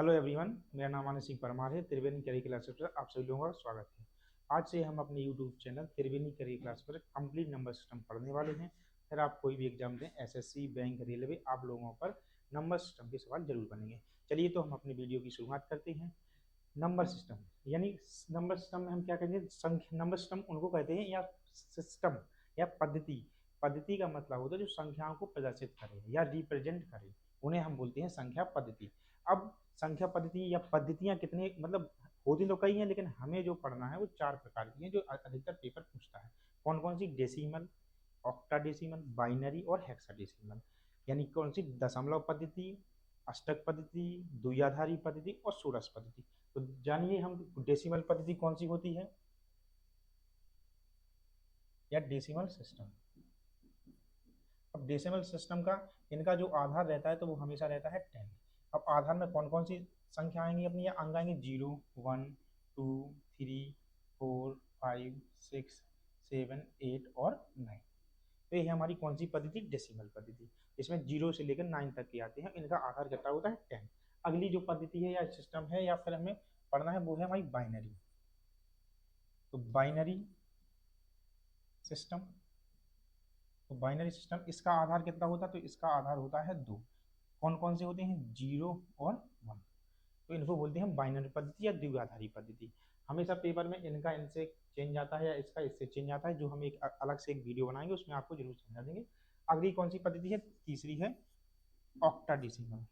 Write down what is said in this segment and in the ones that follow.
Hello everyone, मेरा नाम आनंद सिंह परमार है। त्रिवेणी करियर क्लासेस पर आप सभी लोगों का स्वागत है। आज से हम अपने यूट्यूब चैनल त्रिवेणी करियर क्लास पर कंप्लीट नंबर सिस्टम पढ़ने वाले हैं। फिर आप कोई भी एग्जाम दें, एसएससी, बैंक, रेलवे, आप लोगों पर नंबर सिस्टम के सवाल जरूर बनेंगे। चलिए तो हम अपनी वीडियो की शुरुआत करते हैं। नंबर सिस्टम यानी नंबर सिस्टम में हम क्या करेंगे, संख्या नंबर सिस्टम उनको कहते हैं, या सिस्टम या पद्धति। पद्धति का मतलब होता है जो संख्याओं को प्रदर्शित करे या रिप्रेजेंट करे, उन्हें हम बोलते हैं संख्या पद्धति। अब संख्या पद्धति या पद्धतियां कितने मतलब होती तो कई हैं, लेकिन हमें जो पढ़ना है वो चार प्रकार की हैं जो अधिकतर पेपर पूछता है। कौन कौन सी? डेसिमल, ऑक्टाडेसिमल, बाइनरी और हेक्साडेसिमल। यानी कौन सी? दशमलव पद्धति, अष्टक पद्धति, द्विआधारी पद्धति और षोडश पद्धति। तो जानिए हम डेसिमल पद्धति कौन सी होती है, या डेसिमल सिस्टम। अब डेसिमल सिस्टम का इनका जो आधार रहता है तो वो हमेशा रहता है 10। अब आधार में कौन कौन सी संख्या आएंगी अपनी, या अंक आएंगे? 0, 1, 2, 3, 4, 5, 6, 7, 8 और 9। तो ये है हमारी कौन सी पद्धति? डेसिमल पद्धति। इसमें 0 से लेकर 9 तक के आते हैं। इनका आधार कितना होता है? 10। अगली जो पद्धति है या सिस्टम है या फिर हमें पढ़ना है वो है हमारी बाइनरी। तो बाइनरी सिस्टम, तो बाइनरी सिस्टम इसका आधार कितना होता है? तो इसका आधार होता है 2। कौन कौन से होते हैं? 0 और 1। तो इनको बोलते हैं बाइनरी पद्धति या द्विआधारी पद्धति। हमेशा पेपर में इनका इनसे चेंज आता है या इसका इससे चेंज आता है, जो हम एक अलग से एक वीडियो बनाएंगे उसमें आपको जरूर समझा देंगे। अगली कौन सी पद्धति है? तीसरी है ऑक्टाडेसिमल।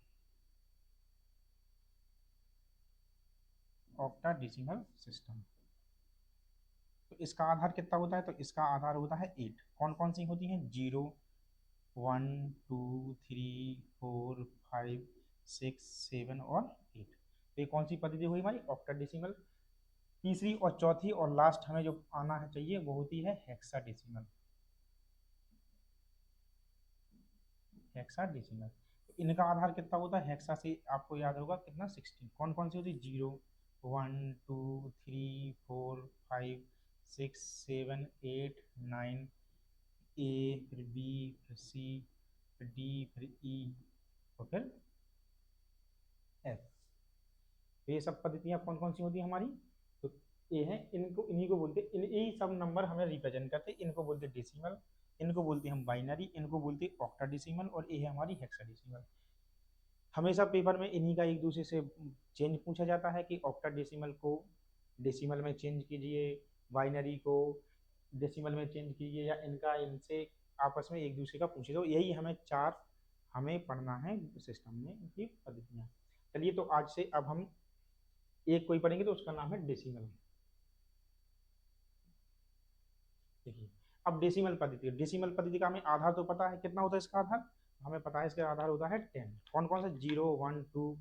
ऑक्टाडेसिमल सिस्टम, तो इसका आधार कितना होता है? तो इसका आधार होता है 8। कौन कौन सी होती हैं? 0, 1, 2, 3, 4, 5, 6, 7 और 8। तो ये कौन सी पद्धति हुई हमारी? ऑक्टाडेसिमल। तीसरी और चौथी और लास्ट हमें जो आना है चाहिए वो होती है हेक्साडेसिमल। हेक्साडेसिमल, तो इनका आधार कितना होता है? हेक्सा से आपको याद होगा कितना? 16। कौन कौन सी होती है? 0, 1, 2, 3, 4, 5, 6, 7, 8, 9, ए, फिर बी, फिर सी, फिर डी, फिर ई और फिर एफ। तो ये सब पद्धतियां कौन कौन सी होती है हमारी? तो ये है, इनको इन्हीं को बोलते हैं, यही सब नंबर हमें रिप्रेजेंट करते हैं। इनको बोलते हैं डेसिमल, इनको बोलते हैं हम बाइनरी, इनको बोलते हैं ऑक्टाडेसिमल और ये है हमारी हेक्साडेसिमल। हमेशा पेपर में इन्हीं का एक दूसरे से चेंज पूछा जाता है कि ऑक्टाडेसिमल को डेसिमल में चेंज कीजिए, बाइनरी को डेसिमल में चेंज कीजिए, या इनका इनसे आपस में एक दूसरे का पूछे। तो यही हमें चार हमें पढ़ना है सिस्टम में की पद्धतियाँ। चलिए तो आज से अब हम एक कोई पढ़ेंगे तो उसका नाम है डेसिमल। देखिए, अब डेसिमल पद्धति का हमें आधार तो पता है, कितना होता है इसका आधार? हमें पता है इसका आधार होता है 10। कौन कौन सा? 0, 1, 2।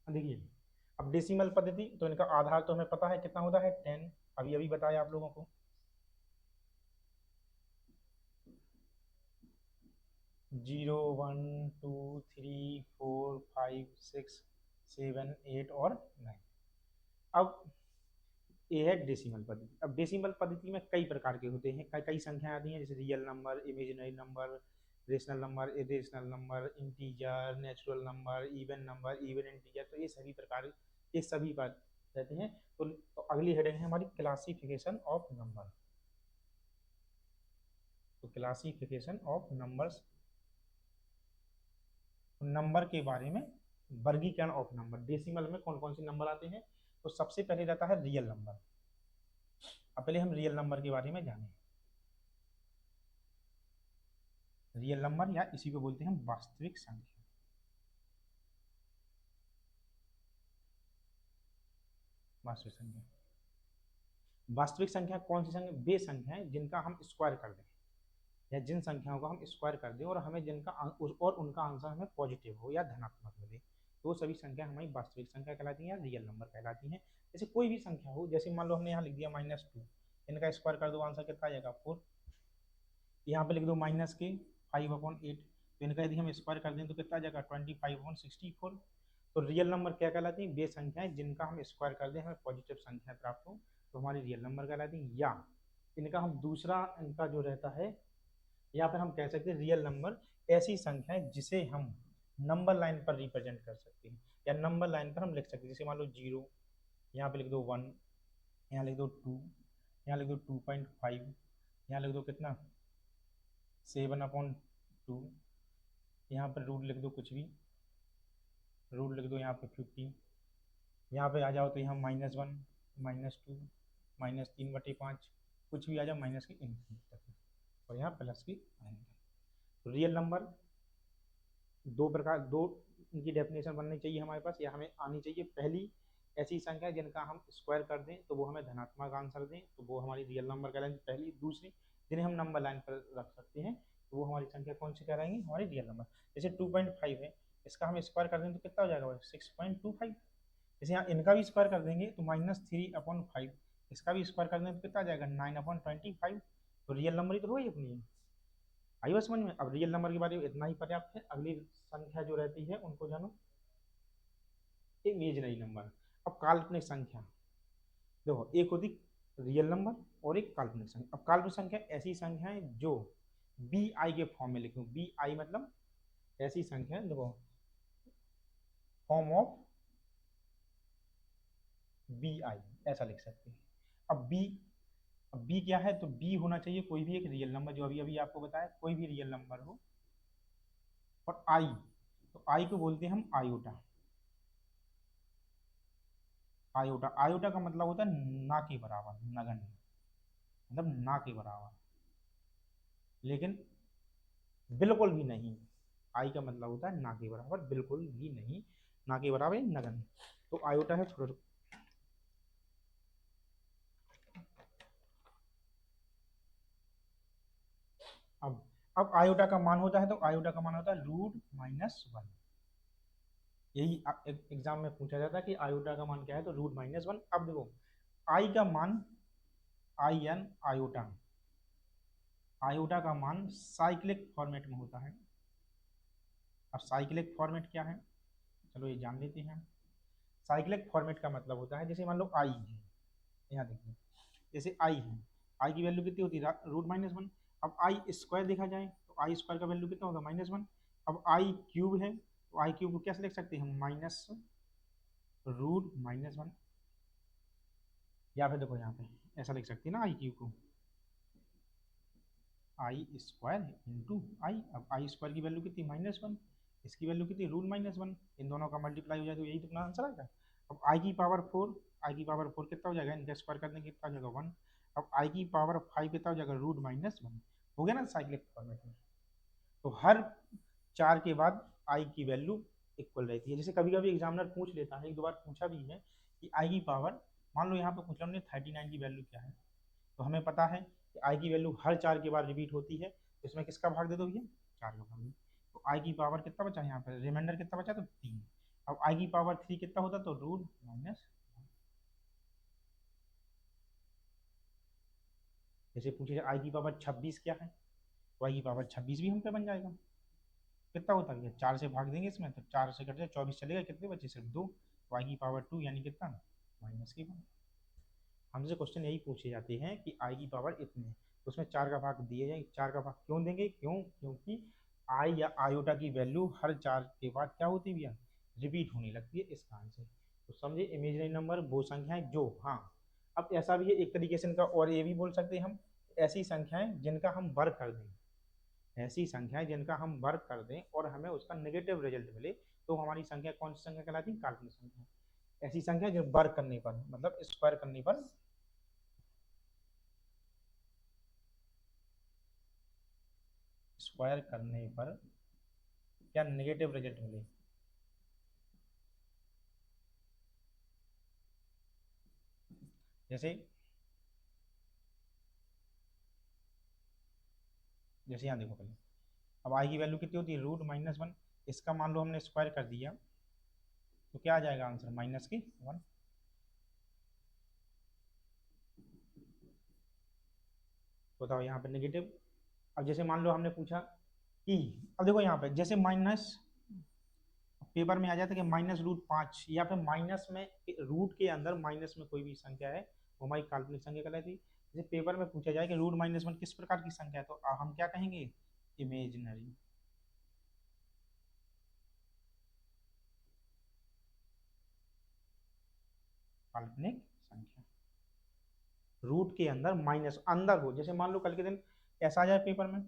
देखिए, अब डेसिमल पद्धति तो इनका आधार तो हमें पता है कितना होता है? 10। अभी अभी बताया आप लोगों को। 0, 1, 2, 3, 4, 5, 6, 7, 8 और 9। अब ये है डेसिमल पद्धति। अब डेसिमल पद्धति में कई प्रकार के होते हैं, कई कई संख्याएं आती हैं, जैसे real number, imaginary number, rational number, irrational number, integer, natural number, even number, even integer. तो ये सभी प्रकार, ये सभी बात रहते हैं। तो अगली हेडिंग है हमारी क्लासिफिकेशन ऑफ नंबर। तो क्लासिफिकेशन ऑफ नंबर्स, नंबर के बारे में वर्गीकरण ऑफ नंबर। डेसिमल में कौन कौन से नंबर आते हैं? तो सबसे पहले रहता है रियल नंबर। अब पहले हम रियल नंबर के बारे में जानें। रियल नंबर या इसी को बोलते हैं वास्तविक संख्या। वास्तविक संख्या, वास्तविक संख्या कौन सी संख्या? वे संख्याएं जिनका हम स्क्वायर कर दें, या जिन संख्याओं का हम स्क्वायर कर दें और हमें जिनका और उनका आंसर हमें पॉजिटिव हो या धनात्मक मिले, तो वो सभी संख्या हमारी वास्तविक संख्या कहलाती हैं या रियल नंबर कहलाती हैं। जैसे कोई भी संख्या हो, जैसे मान लो हमने यहाँ लिख दिया -2, इनका स्क्वायर कर दो, आंसर कितना आ जाएगा? 4। यहाँ पे लिख दो -5/8, तो इनका यदि हम स्क्वायर कर दें तो कितना आ जाएगा? 25/64। तो रियल नंबर क्या कहलाती है? वे संख्याएं जिनका हम स्क्वायर कर दें हमें पॉजिटिव संख्या प्राप्त हो, तो हमारी रियल नंबर कहलाती है। या इनका हम दूसरा, इनका जो रहता है या फिर हम कह सकते हैं रियल नंबर ऐसी संख्या है जिसे हम नंबर लाइन पर रिप्रेजेंट कर सकते हैं या नंबर लाइन पर हम लिख सकते हैं। जैसे मान लो 0, यहाँ पे लिख दो 1, यहाँ लिख दो 2, यहाँ लिख दो 2.5, यहाँ लिख दो कितना 7/2, यहाँ पर रूट लिख दो कुछ भी, रूट लिख दो यहाँ पे 50, यहाँ पे आ जाओ तो यहाँ -1, -2, -3/5, कुछ भी आ जाओ माइनस की इन्फिनिटी तक और यहाँ प्लस की आएंगे। तो रियल नंबर दो प्रकार, दो इनकी डेफिनेशन बननी चाहिए हमारे पास या हमें आनी चाहिए। पहली, ऐसी संख्या जिनका हम स्क्वायर कर दें तो वो हमें धनात्मक आंसर दें तो वो हमारी रियल नंबर कहलाएंगी पहली। दूसरी, जिन्हें हम नंबर लाइन पर रख सकते हैं तो वो हमारी संख्या कौन सी कहलाएंगी, हमारी रियल नंबर। जैसे 2.5 है, इसका हम स्क्वायर कर दें तो कितना हो जाएगा 6.25। जैसे यहाँ इनका भी स्क्वायर कर देंगे तो -3/5, इसका भी स्क्वायर कर देंगे तो कितना आ जाएगा 9/25। तो रियल नंबर ही तो वही अपनी है। आई बात समझ में। अब रियल नंबर के बारे में इतना ही पर्याप्त है। अगली संख्या जो रहती है उनको जानो, इमेजिनरी नंबर। अब काल्पनिक संख्या देखो, एक होती रियल नंबर और एक काल्पनिक संख्या। अब काल्पनिक संख्या ऐसी संख्या है जो बी आई के फॉर्म में लिखूं, बी आई मतलब ऐसी संख्या देखो फॉर्म ऑफ बी आई, ऐसा लिख सकते हैं। अब बी क्या है, तो बी होना चाहिए कोई भी एक रियल नंबर, जो अभी अभी आपको बताया कोई भी रियल नंबर हो। और आई, तो आई को बोलते हैं हम आयोटा। आयोटा, आयोटा का मतलब होता है ना के बराबर, नगण्य, मतलब ना के बराबर, लेकिन बिल्कुल भी नहीं। आई का मतलब होता है ना के बराबर, बिल्कुल भी नहीं, ना के बराबर नगण्य। तो आयोटा है छोटा। अब आयोटा का मान होता है, तो आयोटा का मान होता है √-1। यही एग्जाम में पूछा जाता है कि आयोटा का मान क्या है, तो √-1। अब देखो आई का मान, आई एन आयोटा, आयोटा का मान साइक्लिक फॉर्मेट में होता है। अब साइक्लिक फॉर्मेट क्या है, चलो ये जान लेते हैं। साइक्लिक फॉर्मेट का मतलब होता है, जैसे मान लो आई है, यहाँ देखिए जैसे आई है, आई की वैल्यू कितनी होती है √-1। अब आई स्क्वायर देखा जाए तो आई स्क्वायर का वैल्यू कितना होगा -1। अब आई क्यूब है तो आई क्यूब को कैसे लिख सकते हैं हम, -√-1। या फिर देखो यहाँ पे ऐसा लिख सकते हैं ना आई क्यूब को, आई स्क्वायर इंटू आई। अब आई स्क्वायर की वैल्यू कितनी -1, इसकी वैल्यू कितनी √-1, इन दोनों का मल्टीप्लाई हो जाए तो यही तो अपना आंसर आएगा। अब आई की पावर 4, आई की पावर 4 कितना हो जाएगा, इनका स्क्वायर करने के कितना हो जाएगा 1। अब आई की पावर 5 कितना हो जाएगा √-1, हो गया ना साइक्लिक फॉर्मेट में। तो हर 4 के बाद आई की वैल्यू इक्वल रहती है। जैसे कभी कभी एग्जामिनर पूछ लेता है, एक दो बार पूछा भी है कि आई की पावर, मान लो यहाँ पे पूछा हमने 39 की वैल्यू क्या है, तो हमें पता है कि आई की वैल्यू हर 4 के बाद रिपीट होती है, तो इसमें किसका भाग दे दो भैया, 4 का भाग दो। तो आई की पावर कितना बचा यहाँ पर, रिमाइंडर कितना बचा, तो 3। अब आई की पावर 3 कितना होता, तो √-1। जैसे पूछे आई की पावर 26 क्या है, तो आई की पावर 26 भी हम पे बन जाएगा। कितना होता है, 4 से भाग देंगे इसमें तो 4 से कट जाए 24 चलेगा, कितने बचे सिर्फ 2, तो आई की पावर 2 यानी कितना -1। हमसे क्वेश्चन यही पूछे जाते हैं कि आई की पावर इतनी है, तो उसमें 4 का भाग दिए जाए। 4 का भाग क्यों देंगे, क्योंकि आई या आयोटा की वैल्यू हर 4 के बाद क्या होती है भैया, रिपीट होने लगती है इस कारण से। तो समझे, इमेजिनरी नंबर वो संख्याएं जो, हाँ अब ऐसा भी है एक तरीके से इनका, और ये भी बोल सकते हैं हम, ऐसी संख्याएं जिनका हम वर्क कर दें, ऐसी संख्याएं जिनका हम वर्क कर दें और हमें उसका नेगेटिव रिजल्ट मिले, तो हमारी संख्या कौन सी संख्या कहलाती है, काल्पनिक संख्या। ऐसी संख्या जो वर्क करने पर, मतलब स्क्वायर करने पर, स्क्वायर करने पर क्या नेगेटिव रिजल्ट मिले। जैसे जैसे यहाँ देखो पहले, अब आई की वैल्यू कितनी होती है √-1, इसका मान लो हमने स्क्वायर कर दिया तो क्या आ जाएगा आंसर -1। बताओ यहाँ पे नेगेटिव। अब जैसे मान लो हमने पूछा कि, अब देखो यहाँ पे जैसे माइनस, पेपर में आ जाता है कि -√5, या फिर माइनस में रूट के अंदर माइनस में कोई भी संख्या है वो हमारी काल्पनिक संख्या कहलाती है। जैसे पेपर में पूछा जाए कि √-1 किस प्रकार की संख्या है, तो हम क्या कहेंगे, इमेजिनरी काल्पनिक संख्या रूट के अंदर माइनस अंदर हो, जैसे मान लो कल के दिन ऐसा आ जाए पेपर में,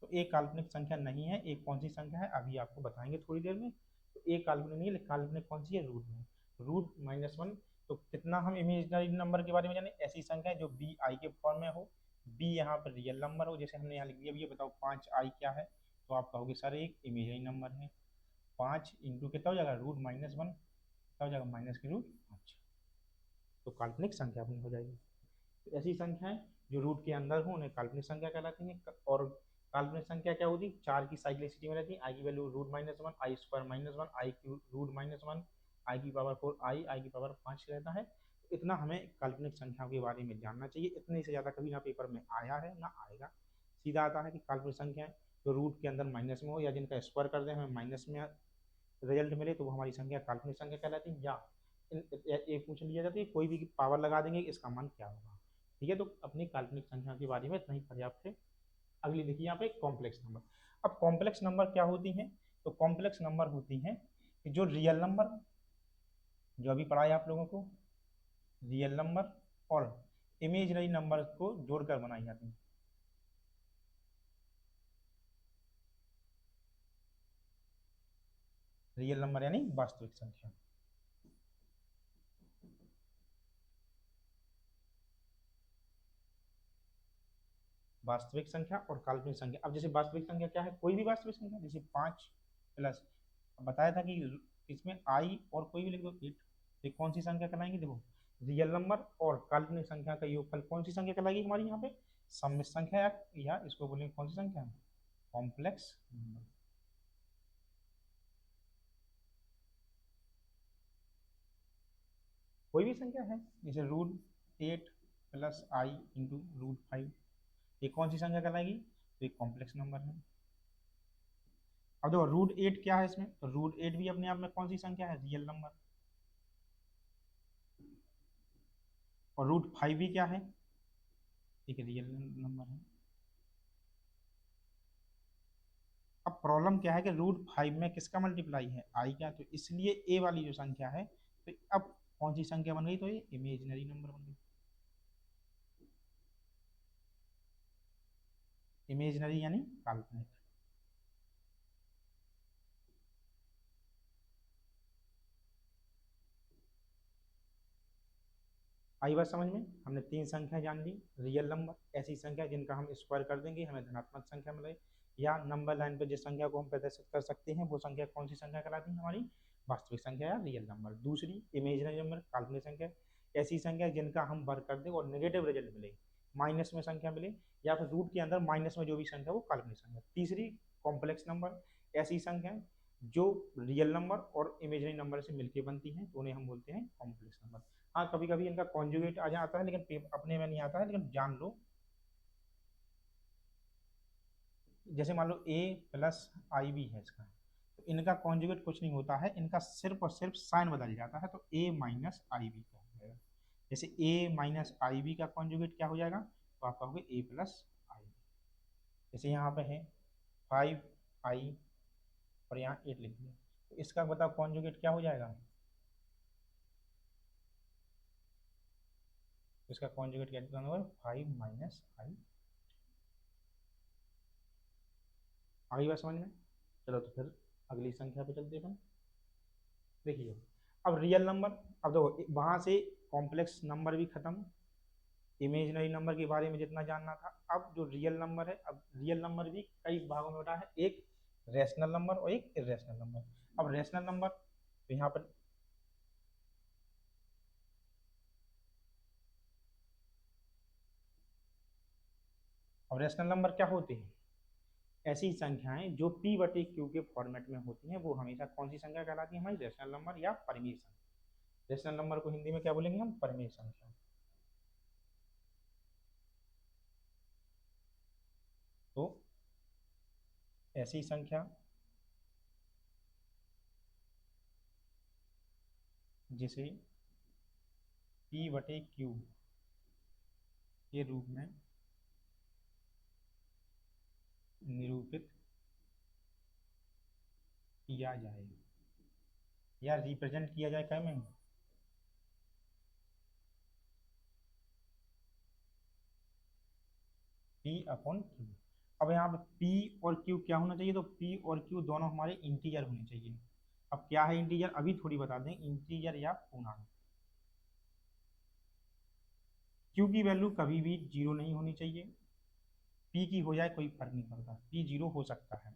तो एक काल्पनिक संख्या नहीं है, एक कौन सी संख्या है अभी आपको बताएंगे थोड़ी देर में। तो एक काल्पनिक नहीं है, काल्पनिक कौन सी है, रूट में, रूट -1। तो कितना हम इमेजिनरी नंबर के बारे में जाने, ऐसी संख्या है जो बी आई के फॉर्म में हो, बी यहाँ पर रियल नंबर हो, जैसे हमने यहाँ लिख दिया। अब ये बताओ 5i क्या है, तो आप कहोगे सर एक इमेजिनरी नंबर है। 5 इंटू कितना हो जाएगा, रूट -1, कितना हो जाएगा, माइनस के रूट 5, तो काल्पनिक संख्या अपनी हो जाएगी। तो ऐसी संख्याएं जो रूट के अंदर हो उन्हें काल्पनिक संख्या कहलाती हैं। और काल्पनिक संख्या क्या होती है, 4 की साइक्लिसिटी में रहती है, आई की वैल्यू रूट -1, आई स्क्वायर -1, आई क्यूब रूट-1, आई की पावर 4 आई की पावर 5 रहता है। तो इतना हमें काल्पनिक संख्याओं के बारे में जानना चाहिए, इतने से ज़्यादा कभी ना पेपर में आया है ना आएगा। सीधा आता है कि काल्पनिक संख्याएं जो रूट के अंदर माइनस में हो या जिनका स्क्वायर कर दें हमें माइनस में रिजल्ट मिले तो वो हमारी संख्या काल्पनिक संख्या कहलाती है। या एक पूछ लिया जाता है कोई भी पावर लगा देंगे इसका मान क्या होगा। ठीक है, तो अपनी काल्पनिक संख्या के बारे में इतना ही पर्याप्त है। अगली देखिए यहाँ पे कॉम्प्लेक्स नंबर। अब कॉम्प्लेक्स नंबर क्या होती हैं, तो कॉम्प्लेक्स नंबर होती हैं कि जो रियल नंबर, जो अभी पढ़ाया आप लोगों को, रियल नंबर और इमेजिनरी नंबर को जोड़कर बनाई जाती हैं। रियल नंबर यानी वास्तविक संख्या, वास्तविक संख्या और काल्पनिक संख्या। अब जैसे वास्तविक संख्या क्या है, कोई भी वास्तविक संख्या, जैसे 5 प्लस बताया था कि इसमें आई और कोई भी लिख दो 8, ये कौन सी संख्या कहलाएंगी, देखो रियल नंबर और काल्पनिक संख्या का योगफल कौन सी संख्या कहलाएगी हमारी यहाँ पे, सम्मिश्र संख्या, या इसको बोलेंगे कौन सी संख्या, कॉम्प्लेक्स नंबर। कोई भी संख्या है, जैसे रूट 8 प्लस आई इंटू रूट 5, ये कौन सी संख्या कहलाएगी, तो एक कॉम्प्लेक्स नंबर है। अब देखो रूट 8 क्या है इसमें, तो रूट 8 भी अपने आप में कौन सी संख्या है, रियल नंबर। और रूट 5 भी क्या है, एक रियल नंबर है। अब प्रॉब्लम क्या है कि रूट 5 में किसका मल्टीप्लाई है, आई का, तो इसलिए ए वाली जो संख्या है, तो अब कौन सी संख्या बन गई, तो ये इमेजिनरी नंबर बन गई। इमेजिनरी यानी काल्पनिक। आई बात समझ में, हमने 3 संख्या जान ली। रियल नंबर ऐसी संख्या जिनका हम स्क्वायर कर देंगे हमें धनात्मक संख्या मिले, या नंबर लाइन पर जिस संख्या को हम प्रदर्शित कर सकते हैं वो संख्या कौन सी संख्या कहलाती है हमारी, वास्तविक संख्या या रियल नंबर। दूसरी इमेजिनरी नंबर काल्पनिक संख्या, ऐसी संख्या जिनका हम वर्ग कर दें और नेगेटिव रिजल्ट मिले, माइनस में संख्या मिले, या फिर रूट के अंदर माइनस में जो भी संख्या वो काल्पनिक संख्या। तीसरी कॉम्प्लेक्स नंबर, ऐसी संख्या जो रियल नंबर और इमेजिनरी नंबर से मिलकर बनती हैं तो उन्हें हम बोलते हैं कॉम्प्लेक्स नंबर। हाँ कभी कभी इनका कॉन्जुगेट आ जाता है लेकिन अपने में नहीं आता है, लेकिन जान लो। जैसे मान लो ए प्लस आई बी है इसका, तो इनका कॉन्जुगेट कुछ नहीं होता है, इनका सिर्फ और सिर्फ साइन बदल जाता है, तो ए माइनस आई बी का हो जाएगा। जैसे ए माइनस आई बी का कॉन्जुगेट क्या हो जाएगा, तो आप कहोगे ए प्लस आई बी। जैसे यहाँ पे है 5i और यहाँ 8 लिख दिया, तो इसका बताओ कॉन्जुगेट क्या हो जाएगा, तो इसका कॉन्जुगेट क्या होगा, 5 - i। आगे बात समझ में, चलो तो फिर अगली संख्या पे चलते हैं। देखिए अब रियल नंबर, अब देखो वहां से कॉम्प्लेक्स नंबर भी खत्म, इमेजिनरी नंबर के बारे में जितना जानना था। अब जो रियल नंबर है, अब रियल नंबर भी कई भागों में बटा है, एक रेशनल नंबर और एक इरेशनल नंबर। अब रेशनल नंबर तो यहाँ पर, अब रेशनल नंबर क्या होते हैं, ऐसी संख्याएं जो p बटे q के फॉर्मेट में होती हैं वो हमेशा कौन सी संख्या कहलाती है, हमारी रेशनल नंबर या परिमेय संख्या। रेशनल नंबर को हिंदी में क्या बोलेंगे हम, परिमेय संख्या। तो ऐसी संख्या जिसे p बटे q के रूप में निरूपित किया जाए या रिप्रेजेंट किया जाए क्या में पी अपॉन क्यू। अब यहाँ पे पी और क्यू क्या होना चाहिए, तो पी और क्यू दोनों हमारे इंटीजर होने चाहिए। अब क्या है इंटीजर अभी थोड़ी बता दें, इंटीजर या पूर्णांक। क्यू की वैल्यू कभी भी जीरो नहीं होनी चाहिए, पी की हो जाए कोई फर्क नहीं पड़ता, पी जीरो हो सकता है।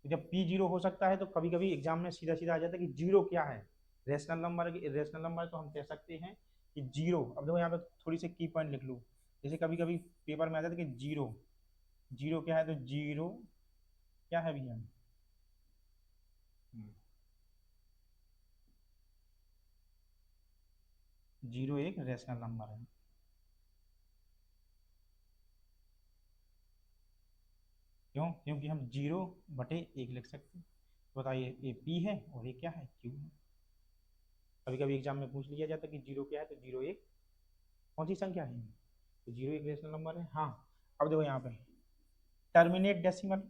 तो जब पी जीरो हो सकता है तो कभी कभी एग्जाम में सीधा सीधा आ जाता है कि जीरो क्या है, रेशनल नंबर। रेशनल नंबर तो हम कह सकते हैं कि जीरो। अब देखो यहाँ पे थोड़ी सी की पॉइंट लिख लूँ, जैसे कभी कभी पेपर में आ जाता है कि जीरो, जीरो क्या है, तो जीरो क्या है भैया, जीरो एक रेशनल नंबर है। क्यों, क्योंकि हम जीरो बटे एक लिख सकते हैं। तो बताइए ये पी है और ये क्या है, क्यू है। कभी कभी एग्जाम में पूछ लिया जाता है कि जीरो क्या है, तो जीरो एक कौन सी संख्या है, तो जीरो एक रेशनल नंबर है। हाँ, अब देखो यहाँ पे टर्मिनेट डेसिमल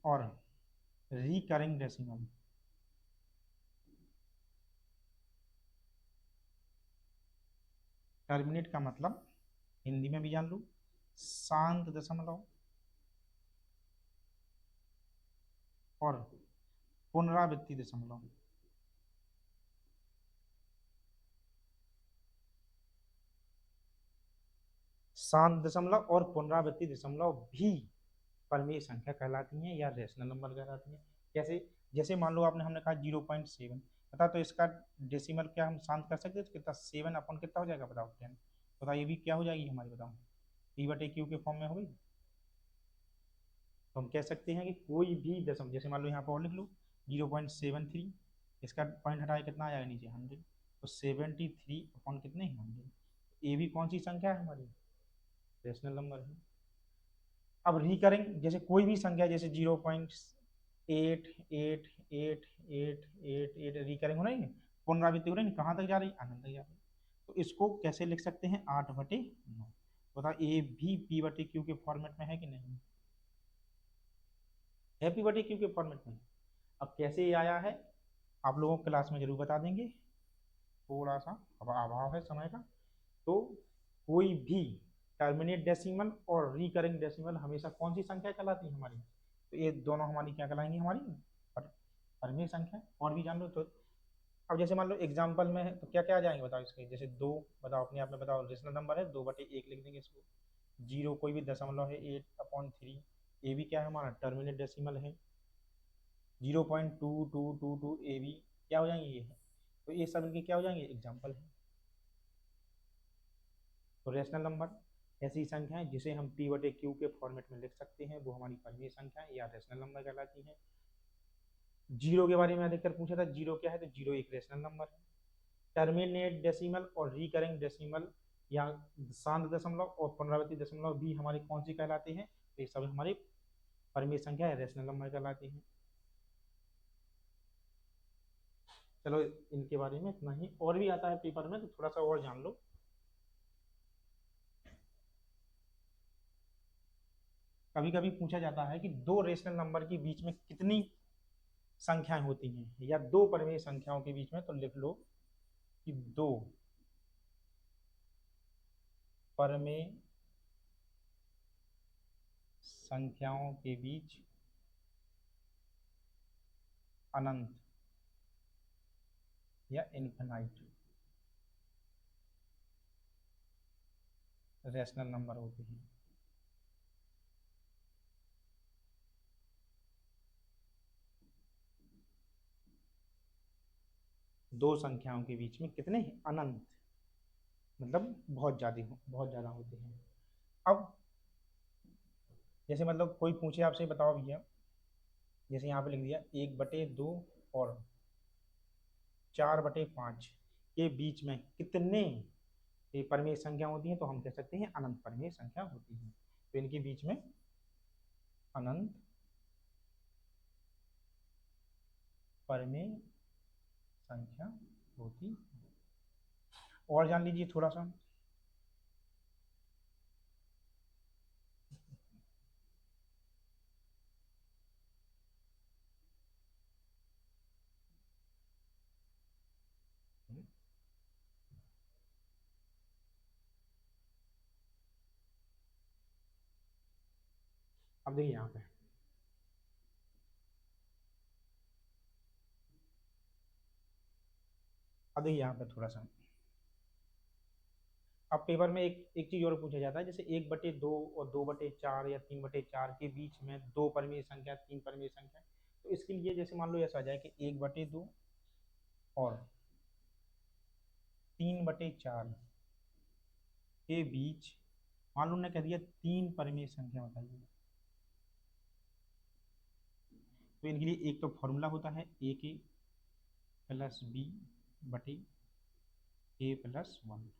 और रिकरिंग डेसिमल। टर्मिनेट का मतलब हिंदी में भी जान लो, शांत दशमलव, और पुनरावृत्ति दशमलव। शांत दशमलव और पुनरावृत्ति दशमलव भी परमेय संख्या कहलाती हैं या रेशनल नंबर कहलाती हैं। कैसे, जैसे मान लो आपने हमने कहा 0.7 बता, तो इसका डेसिमल क्या हम शांत कर सकते हैं, तो कितना 7 अपन कितना हो जाएगा बताओ, 10। बताओ ये भी क्या हो जाएगी हमारी, बताओ पी बटे क्यू के फॉर्म में हो गई। तो हम कह सकते हैं कि कोई भी दशम, जैसे मान लो यहाँ पर और लिख लो 0.73, इसका पॉइंट हटाए कितना आ जाएगा नीचे 100, तो 73 अपॉन कितने 100। ये भी कौन सी संख्या है हमारी, रेशनल नंबर है। अब रिकरिंग जैसे कोई भी संख्या, जैसे 0.888888 रिकरिंग हो रही है, पुनरावृत्ति हो रही है, कहाँ तक जा रही है, अनंत तक जा रही है। तो इसको कैसे लिख सकते हैं, 8/9। बताओ ये भी पी बटे क्यू के फॉर्मेट में है कि नहीं, है पी बटे क्यू के फॉर्मेट में। अब कैसे ये आया है आप लोगों को क्लास में जरूर बता देंगे, थोड़ा सा अब अभाव है समय का। तो कोई भी टर्मिनेट डेसिमल और रिकरिंग डेसिमल हमेशा कौन सी संख्या कहलाती है हमारी, तो ये दोनों हमारी क्या कहलाएंगी, हमारी परमेय संख्या। और भी जान लो तो अब जैसे मान लो एग्जाम्पल में है तो क्या क्या आ जाएंगे बताओ इसके, जैसे दो, बताओ अपने आप में बताओ, रेशनल नंबर है 2/1 लिख देंगे इसको। जीरो कोई भी दशमलव है 8/3, ये भी क्या है हमारा टर्मिनेट डेसिमल है। 0.2222 ये भी क्या हो जाएंगे, ये है। तो ये सब इनके क्या हो जाएंगे, एग्जाम्पल है। तो रेशनल नंबर ऐसी संख्या है जिसे हम पी बटे क्यू के फॉर्मेट में लिख सकते हैं, वो हमारी परमीय संख्या है या रेशनल नंबर कहलाती है। जीरो के बारे में अधिकतर पूछा था, जीरो क्या है, तो जीरो एक रेशनल नंबर है। टर्मिनेट डेसिमल और रिकरिंग डेसिमल या शांत दशमलव और पुनरावृत्ति दशमलव भी हमारी कौन सी कहलाते हैं, तो ये सब हमारी परमीय संख्या है, रेशनल नंबर कहलाती है। चलो इनके बारे में इतना ही, और भी आता है पेपर में तो थोड़ा सा और जान लो। कभी कभी पूछा जाता है कि दो रेशनल नंबर के बीच में कितनी संख्याएं होती हैं, या दो परिमेय संख्याओं के बीच में, तो लिख लो कि दो परिमेय संख्याओं के बीच अनंत या इनफिनाइट रेशनल नंबर होते हैं। दो संख्याओं के बीच में कितने अनंत, मतलब बहुत ज्यादा बहुत ज्यादा होते हैं। अब जैसे मतलब कोई पूछे आपसे बताओ भैया, जैसे यहाँ पे लिख दिया 1/2 और 4/5 के बीच में कितने ये परिमेय संख्या होती हैं, तो हम कह सकते हैं अनंत परिमेय संख्या होती है। तो इनके बीच में अनंत परिमेय संख्या होती। और जान लीजिए थोड़ा सा। अब देखिए यहाँ पे, अब देखिए यहाँ पे थोड़ा सा, अब पेपर में एक एक चीज और पूछा जाता है, जैसे 1/2 और 2/4 या 3/4 के बीच में दो परिमेय संख्या, तीन परिमेय संख्या। तो इसके लिए जैसे मान लो ऐसा आ जाए कि 1/2 और 3/4 के बीच, मान लो ने कह दिया तीन परिमेय संख्या बताइए। तो इनके लिए एक तो फॉर्मूला होता है ए के प्लस बी बटे ए प्लस वन।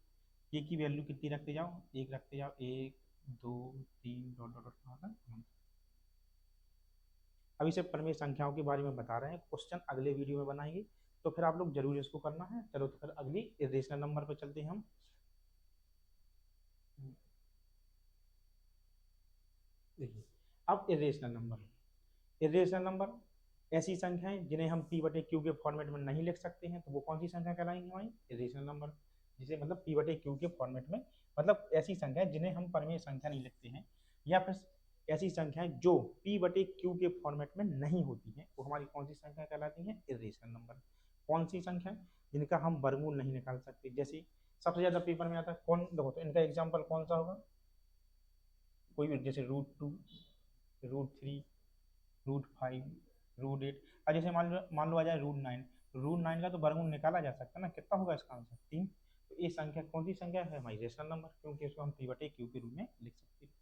ए की वैल्यू कितनी रखते जाओ, एक रखते जाओ, एक, दो, तीन, डॉट डॉट डॉट। अभी से परिमेय संख्याओं के बारे में बता रहे हैं, क्वेश्चन अगले वीडियो में बनाएंगे, तो फिर आप लोग जरूर इसको करना है। चलो तो फिर अगली इरेशनल नंबर पर चलते हैं हम। देखिए, अब इरेशनल नंबर, इरेशनल नंबर ऐसी संख्याएं जिन्हें हम पी बटे क्यू के फॉर्मेट में नहीं लिख सकते हैं, तो वो कौन सी संख्या कहलाएंगी हमारी, इरेशनल नंबर। जिसे मतलब पी बटे क्यू के फॉर्मेट में, मतलब ऐसी संख्याएं जिन्हें हम परिमेय संख्या नहीं लिखते हैं, या फिर ऐसी संख्याएं जो पी बटे क्यू के फॉर्मेट में नहीं होती हैं, वो हमारी कौन सी संख्या कहलाती हैं, इरेशनल नंबर। कौन सी संख्या जिनका हम वर्गमूल नहीं निकाल सकते, जैसे सबसे ज्यादा पेपर में आता है कौन, देखो तो इनका एग्जाम्पल कौन सा होगा, कोई भी, जैसे √2, √3, √5, √8। और जैसे मान लो आ जाए √9, √9 का तो वर्गमूल निकाला जा सकता है ना, कितना होगा इसका आंसर, 3। तो ये संख्या कौन सी संख्या है हमारी, रेशनल नंबर, क्योंकि इसको हम पी बटे क्यू के रूप में लिख सकते हैं।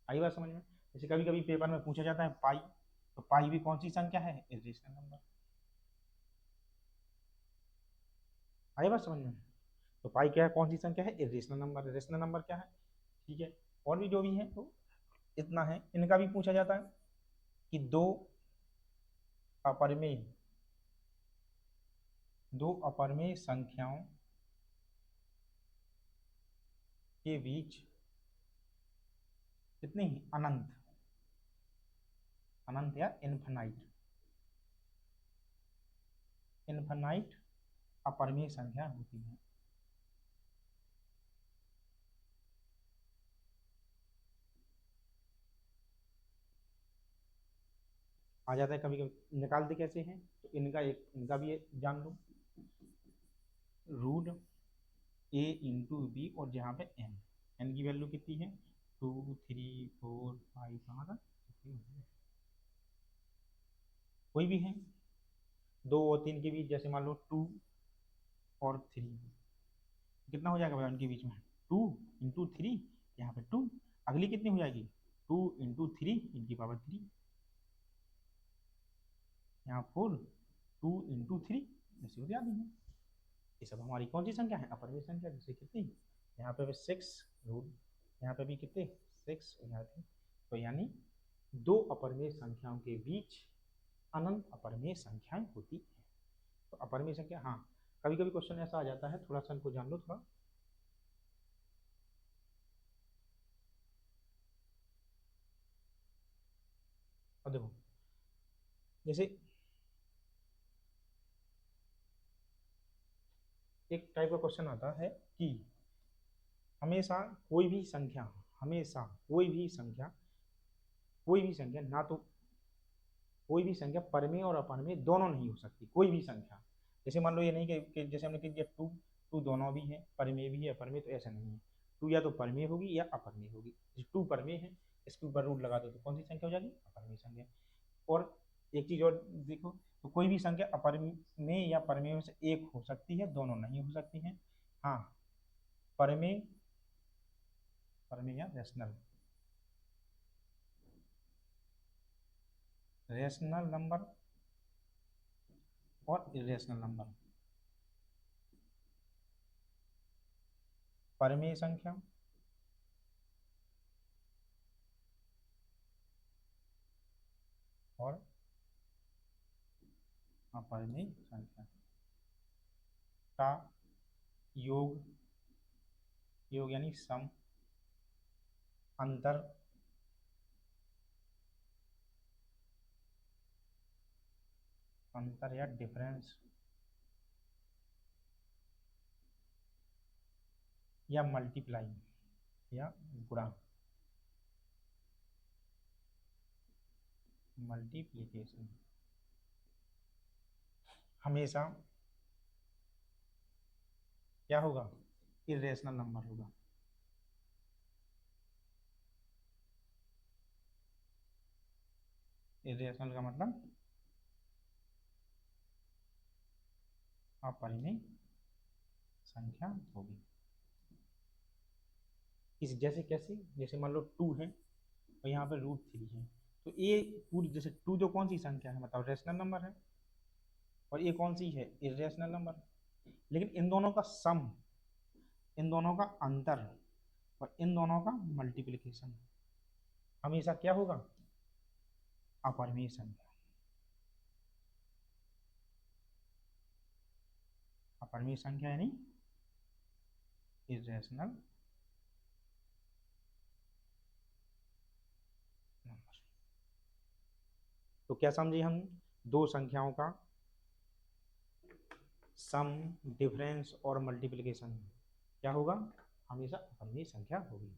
आई बात समझ में। जैसे कभी कभी पेपर में पूछा जाता है पाई, तो पाई भी कौन सी संख्या है, रेशनल नंबर। आई बात समझ में। तो पाई क्या है, कौन सी संख्या है, रेशनल नंबर। रेशनल नंबर क्या है, ठीक है। और भी जो भी है तो इतना है। इनका भी पूछा जाता है कि अपरिमेय दो अपरिमेय संख्याओं के बीच कितनी अनंत, अनंत या इनफाइनाइट, इनफाइनाइट अपरिमेय संख्या होती है। आ जाता है कभी कभी, निकालते कैसे हैं, तो इनका भी जान लो। रूट ए इंटू बी, और जहाँ पे एन, एन की वैल्यू कितनी है, 2, 3, 4, 5, कहाँ था, कोई भी है, 2 और 3 के बीच, जैसे मान लो 2 और 3, कितना हो जाएगा भाई उनके बीच में, 2 इंटू 3, यहाँ पे 2, अगली कितनी हो जाएगी, 2 इंटू 3 इनकी पावर 3, यहाँ 4, 2 इंटू 3, ऐसे हो जाती है। ये सब हमारी कौन सी संख्या है, अपरिमेय संख्या। जैसे कितनी, यहाँ पे भी 6 रूट, यहाँ पे भी कितने 6 हो जाते हैं। तो यानी दो अपरिमेय संख्याओं के बीच अनंत अपरिमेय संख्याएं होती है। तो अपरिमेय संख्या, हाँ कभी कभी क्वेश्चन ऐसा आ जाता है, थोड़ा सा इनको जान लो थोड़ा। अब देखो, जैसे एक टाइप का क्वेश्चन आता है कि हमेशा कोई भी संख्या, हमेशा कोई भी संख्या ना तो, कोई भी संख्या परमेय और अपरमेय दोनों नहीं हो सकती, कोई भी संख्या। जैसे मान लो ये नहीं कि जैसे हमने कह दिया टू, टू दोनों भी है, परमेय भी है अपरमेय, तो ऐसा नहीं है। टू या तो परमेय होगी या अपरमेय होगी। जैसे टू परमेय है, इसके ऊपर रूट लगा दो तो कौन सी संख्या हो जाएगी, अपरमेय संख्या। और एक चीज और देखो, तो कोई भी संख्या अपरमेय या परमेय में से एक हो सकती है, दोनों नहीं हो सकती हैं। हाँ, परमेय, परमेय या रेशनल, रेशनल नंबर और इरेशनल नंबर। परमेय संख्या और अपरिमेय संख्या का योग, योग यानी सम, अंतर, अंतर या डिफरेंस, या मल्टीप्लाई या गुणा, मल्टीप्लीकेशन, हमेशा क्या होगा, इरेशनल नंबर होगा। इरेशनल का मतलब अपरिमेय संख्या होगी। इस जैसे कैसे, जैसे मान लो 2 है और यहाँ पे √3 है, तो ये पूरी जैसे 2 जो कौन सी संख्या है बताओ, रेशनल नंबर है, और ये कौन सी है, इरेशनल नंबर। लेकिन इन दोनों का सम, इन दोनों का अंतर और इन दोनों का मल्टीप्लिकेशन हमेशा क्या होगा, अपरिमेय संख्या। अपरिमेय संख्या यानी इरेशनल नंबर। तो क्या समझे हम, दो संख्याओं का सम, डिफरेंस और मल्टीप्लिकेशन क्या होगा, हमेशा अपरिमेय संख्या होगी।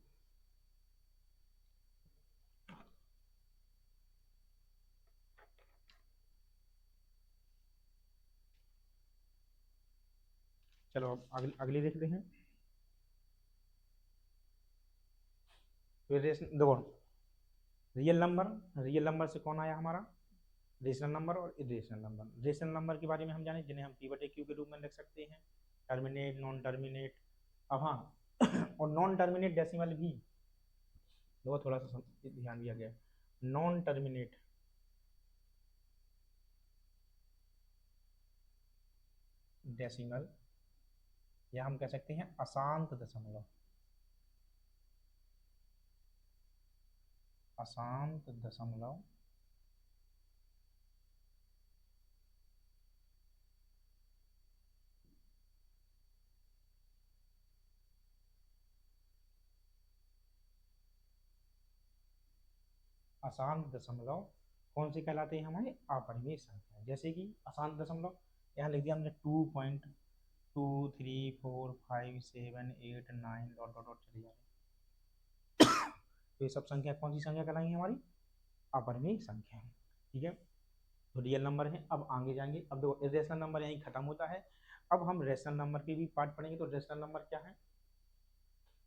चलो अब अगली देखते हैं। देखो, रियल नंबर से कौन आया हमारा, रेशनल नंबर और इरेशनल नंबर। रेशनल नंबर के बारे में हम जाने, जिन्हें हम p/q के रूप में लिख सकते हैं, टर्मिनेट, नॉन टर्मिनेट। अब हाँ और नॉन टर्मिनेट डेसिमल भी, देखो थोड़ा सा ध्यान दिया गया, नॉन टर्मिनेट डेसिमल, या हम कह सकते हैं अशांत दशमलव, अशांत दशमलव अशांत दशमलव कौन से कहलाते हैं, हमारे अपरिमेय संख्या। जैसे कि अशांत दशमलव यहाँ लिख दिया हमने 2.23457 8 डॉट डॉट डॉट चले जा रहे हैं। तो ये सब संख्या कौन सी संख्या कहलाएंगी, हमारी अपरिमेय संख्या। ठीक है, तो रियल नंबर है। अब आगे जाएंगे, अब देखो इरेशनल नंबर यहीं खत्म होता है। अब हम रेशनल नंबर के भी पार्ट पढ़ेंगे। तो रेशनल नंबर क्या है,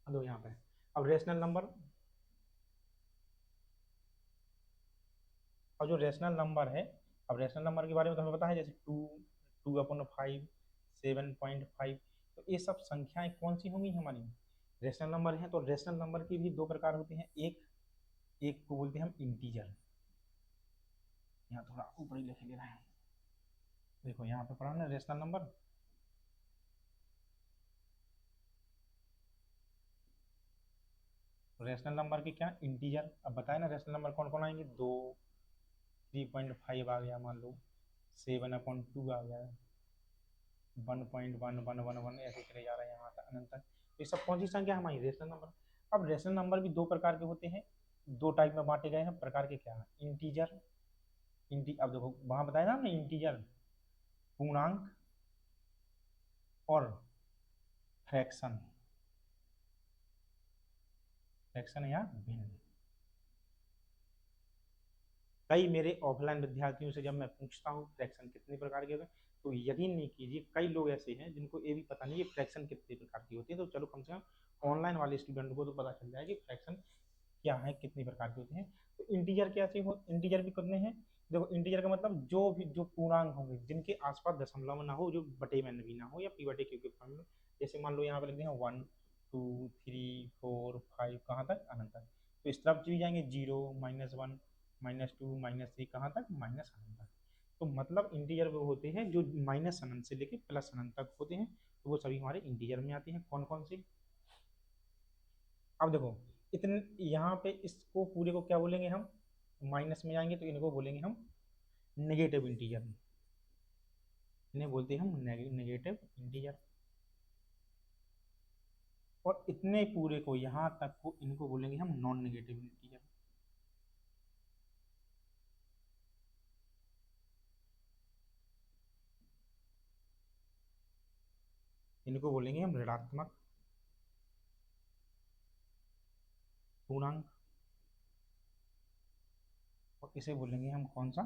अब देखो यहाँ पे, अब रेशनल नंबर, और जो रेशनल नंबर है, अब रेशनल नंबर के बारे में तो हमें पता है, जैसे 2/5, 7.5, तो ये सब संख्याएं कौन सी होंगी हमारी, रेशनल नंबर हैं। तो रेशनल नंबर के भी दो प्रकार होते हैं, एक एक को बोलते हैं हम इंटीजर। यहाँ थोड़ा ऊपर ही लिख ले रहे हैं, देखो यहाँ पे पढ़ा ना रेशनल नंबर, रेशनल नंबर के क्या, इंटीजर। अब बताए ना रेशनल नंबर कौन कौन आएंगे, 2, 3.5 आ गया, मान लो 7/2 आ गया, 1.1111 ऐसे चले जा रहे हैं यहाँ तक अनंत तक। तो ये सब कौन सी संख्या है, हमारी रेशनल नंबर। अब रेशनल नंबर भी दो प्रकार के होते हैं, दो टाइप में बांटे गए हैं। प्रकार के क्या है, इंटीजर, अब देखो वहां बताया ना हमने, इंटीजर पूर्णांक और फ्रैक्शन, फ्रैक्शन या भिन्न। कई मेरे ऑफलाइन विद्यार्थियों से जब मैं पूछता हूँ फ्रैक्शन कितने प्रकार के होते हैं, तो यकीन नहीं कीजिए कई लोग ऐसे हैं जिनको ये भी पता नहीं है फ्रैक्शन कितने प्रकार की होती है। तो चलो कम से कम ऑनलाइन वाले स्टूडेंट को तो पता चल जाए कि फ्रैक्शन क्या है, कितने प्रकार के होते हैं। तो इंटीजर कैसे हो, इंटीजर भी कितने हैं, देखो इंटीजर का मतलब जो भी जो पूर्णांक होंगे जिनके आसपास दशमलव ना हो, जो बटे में भी ना हो, या p/q के फॉर्म में। जैसे मान लो यहाँ पे लिखते हैं 1, 2, 3, 4, 5, कहाँ तक, अनंत तक। तो इस तरफ चली जाएंगे 0, -1, -2, -3, कहाँ तक, माइनस अनंत तक। तो मतलब इंटीजर वो होते हैं जो माइनस अनंत से लेके प्लस अनंत तक होते हैं, तो वो सभी हमारे इंटीजर में आते हैं। कौन कौन से, अब देखो इतने यहाँ पे इसको पूरे को क्या बोलेंगे हम, माइनस में जाएंगे तो इनको बोलेंगे हम नेगेटिव इंटीजर। इन्हें बोलते हैं हम नेगेटिव इंटीजर। और इतने पूरे को यहाँ तक को इनको बोलेंगे हम नॉन नेगेटिव इंटीजर। इनको बोलेंगे हम ऋणात्मक पूर्णांक। और इसे बोलेंगे हम कौन सा,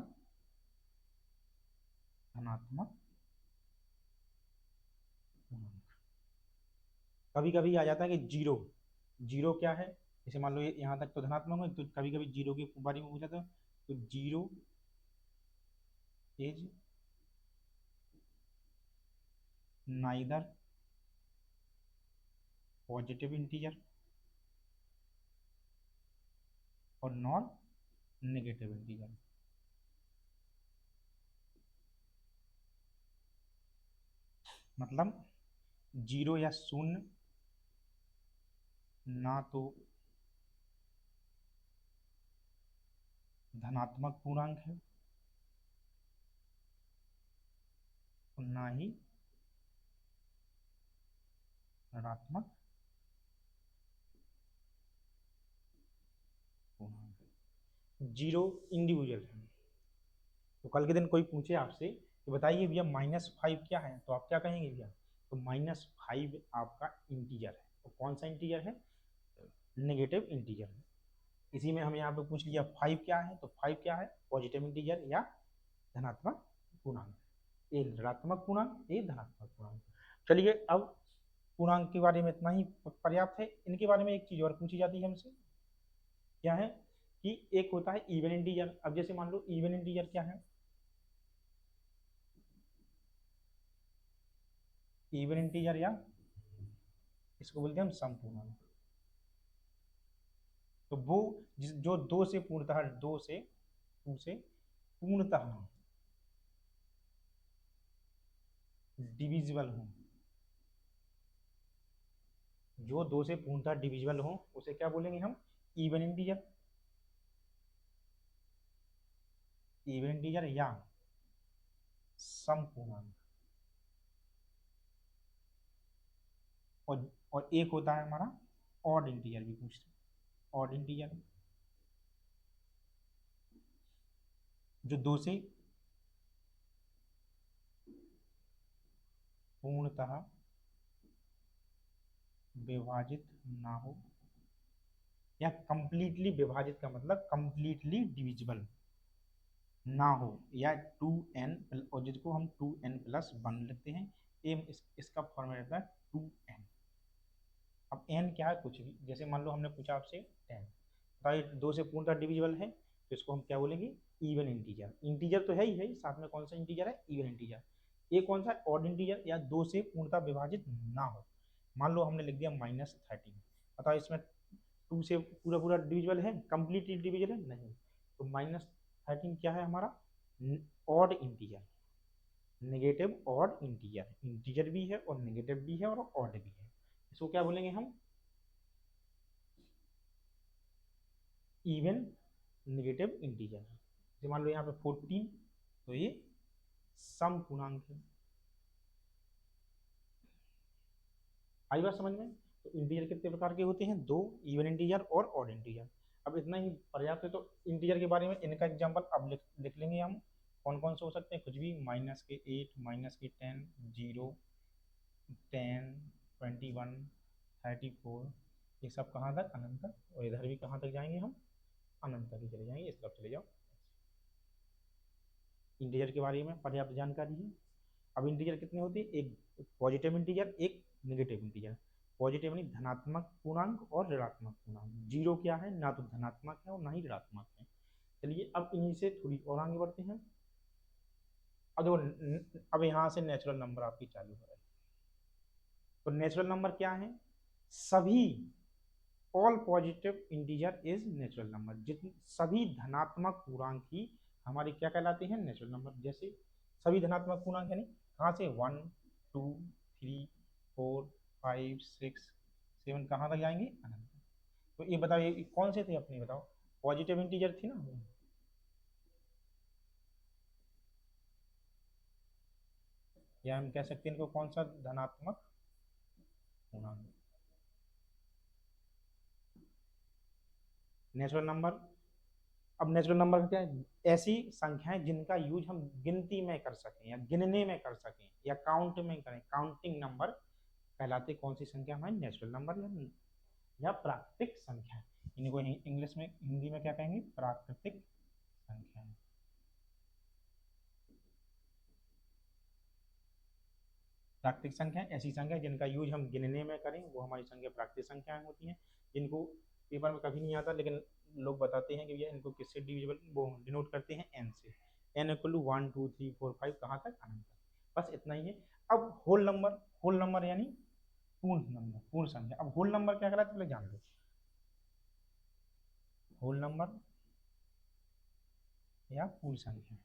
धनात्मक पूर्णांक। कभी कभी आ जाता है कि जीरो, जीरो क्या है, जैसे मान लो यहाँ तक तो धनात्मक है, तो कभी कभी जीरो के बारे में पूछा था, तो zero is neither positive integer और नॉन नेगेटिव इंटीजर। मतलब जीरो या शून्य ना तो धनात्मक पूर्णांक है और ना ही ऋणात्मक पूर्णांक है। जीरो इंडिविजुअल है। तो कल के दिन कोई पूछे आपसे कि बताइए भैया -5 क्या है, तो आप क्या कहेंगे भैया, तो -5 आपका इंटीजर है। तो कौन सा इंटीजर है, नेगेटिव इंटीजर है। इसी में हम यहाँ पे पूछ लिया 5 क्या है, तो 5 क्या है, पॉजिटिव इंटीजर या धनात्मक पूर्णांक। ये ऋणात्मक पूर्णांक, ये धनात्मक पूर्णांक। चलिए अब पूर्णांक के बारे में इतना ही पर्याप्त है। इनके बारे में एक चीज और पूछी जाती है हमसे, क्या है कि एक होता है इवन इंटीजर। अब जैसे मान लो इवन इंटीजर क्या है, इवन इंटीजर या इसको बोलते हैं हम सम पूर्णांक। तो वो जो दो से पूर्णतः, दो से टू से पूर्णतः डिविजिबल हो, जो दो से पूर्णतः डिविजिबल हो उसे क्या बोलेंगे हम, इवन इंटीजर। इवन इंटीजर या सम पूर्णांक। और एक होता है हमारा ऑड इंटीजर भी पूछते हैं, ऑड इंटीजर जो दो से पूर्णतः विभाजित ना हो, या कंप्लीटली विभाजित का मतलब कंप्लीटली डिविजिबल ना हो, या 2n, और जिसको हम 2n+1 लिखते हैं। इसका फॉर्मेट रहता है 2n। अब n क्या है, कुछ भी, जैसे मान लो हमने पूछा आपसे 10, राइट, दो से पूर्णतः डिविजिबल है, तो इसको हम क्या बोलेंगे, इवन इंटीजर। इंटीजर तो है ही है, साथ में कौन सा इंटीजर है, इवन इंटीजर। ये कौन सा, ऑड इंटीजर या दो से पूर्णतः विभाजित ना हो। मान लो हमने लिख दिया -13, बताओ इसमें टू से पूरा पूरा डिविजिबल है, कंप्लीटली डिविजिबल है नहीं, तो -13 क्या है हमारा, odd integer, negative odd integer. Integer भी है और नेगेटिव भी है और ऑड भी है। इसको क्या बोलेंगे हम, इवन नेगेटिव इंटीजर। जैसे मान लो यहाँ पे 14, तो ये सम पूर्णांक है। आई बात समझ में। तो इंटीजर कितने प्रकार के होते हैं, दो, इवन इंटीजर और ऑड इंटीजर। अब इतना ही पर्याप्त है। तो इंटीजर के बारे में इनका एग्जांपल अब लिख लेंगे हम, कौन कौन से हो सकते हैं, कुछ भी, -8, -10, 0, 10, 21, 34, ये सब कहाँ तक, अनंत तक। और इधर भी कहाँ तक जाएंगे हम, अनंत तक ही चले जाएंगे। इस तरफ चले जाओ। इंटीजर के बारे में पर्याप्त जानकारी है। अब इंटीजर कितने होते हैं, एक पॉजिटिव इंटीजर, एक नेगेटिव इंटीजर। पॉजिटिव यानी धनात्मक पूर्णांक और ऋणात्मक पूर्णांक। जीरो क्या है, ना तो धनात्मक है और ना ही ऋणात्मक है। चलिए अब इन्हीं से थोड़ी और आगे बढ़ते हैं। अब देखो, अब यहाँ से नेचुरल नंबर आपकी चालू हो रहा है। तो नेचुरल नंबर क्या है, सभी, all positive integer is natural number. जितने सभी धनात्मक पूर्णांक ही हमारे क्या कहलाते हैं, नेचुरल नंबर। जैसे सभी धनात्मक पूर्णांक यानी कहाँ से, 1, 2, 3, 4, 5, 6, 7, कहाँ तक जाएंगे, अनंत। तो ये बताओ, ये कौन से थे अपने, बताओ, पॉजिटिव इंटीजर थी ना। या हम कह सकते हैं इनको कौन सा धनात्मक पूर्णांक। नेचुरल नंबर, अब नेचुरल नंबर का क्या है, ऐसी संख्याएं जिनका यूज हम गिनती में कर सकें या गिनने में कर सकें या काउंट में करें, काउंटिंग नंबर कहलाते। कौन सी संख्या हमारी, नेचुरल नंबर या प्राकृतिक संख्या। इनको इंग्लिश में, हिंदी में क्या कहेंगे, प्राकृतिक संख्या। प्राकृतिक संख्या ऐसी संख्या जिनका यूज हम गिनने में करें, वो हमारी संख्या प्राकृतिक संख्याएं होती हैं, जिनको पेपर में कभी नहीं आता, लेकिन लोग बताते हैं कि भैया इनको किससे डिविजिबल, वो डिनोट करते हैं एन से। एन इक्वल टू 1 2 3 4 5 कहाँ तक, अनंत तक। बस इतना ही है। अब होल नंबर, होल नंबर यानी पूर्ण नंबर, पूर्ण संख्या। अब होल नंबर क्या कहलाता है पहले जान लो। होल नंबर या पूर्ण संख्या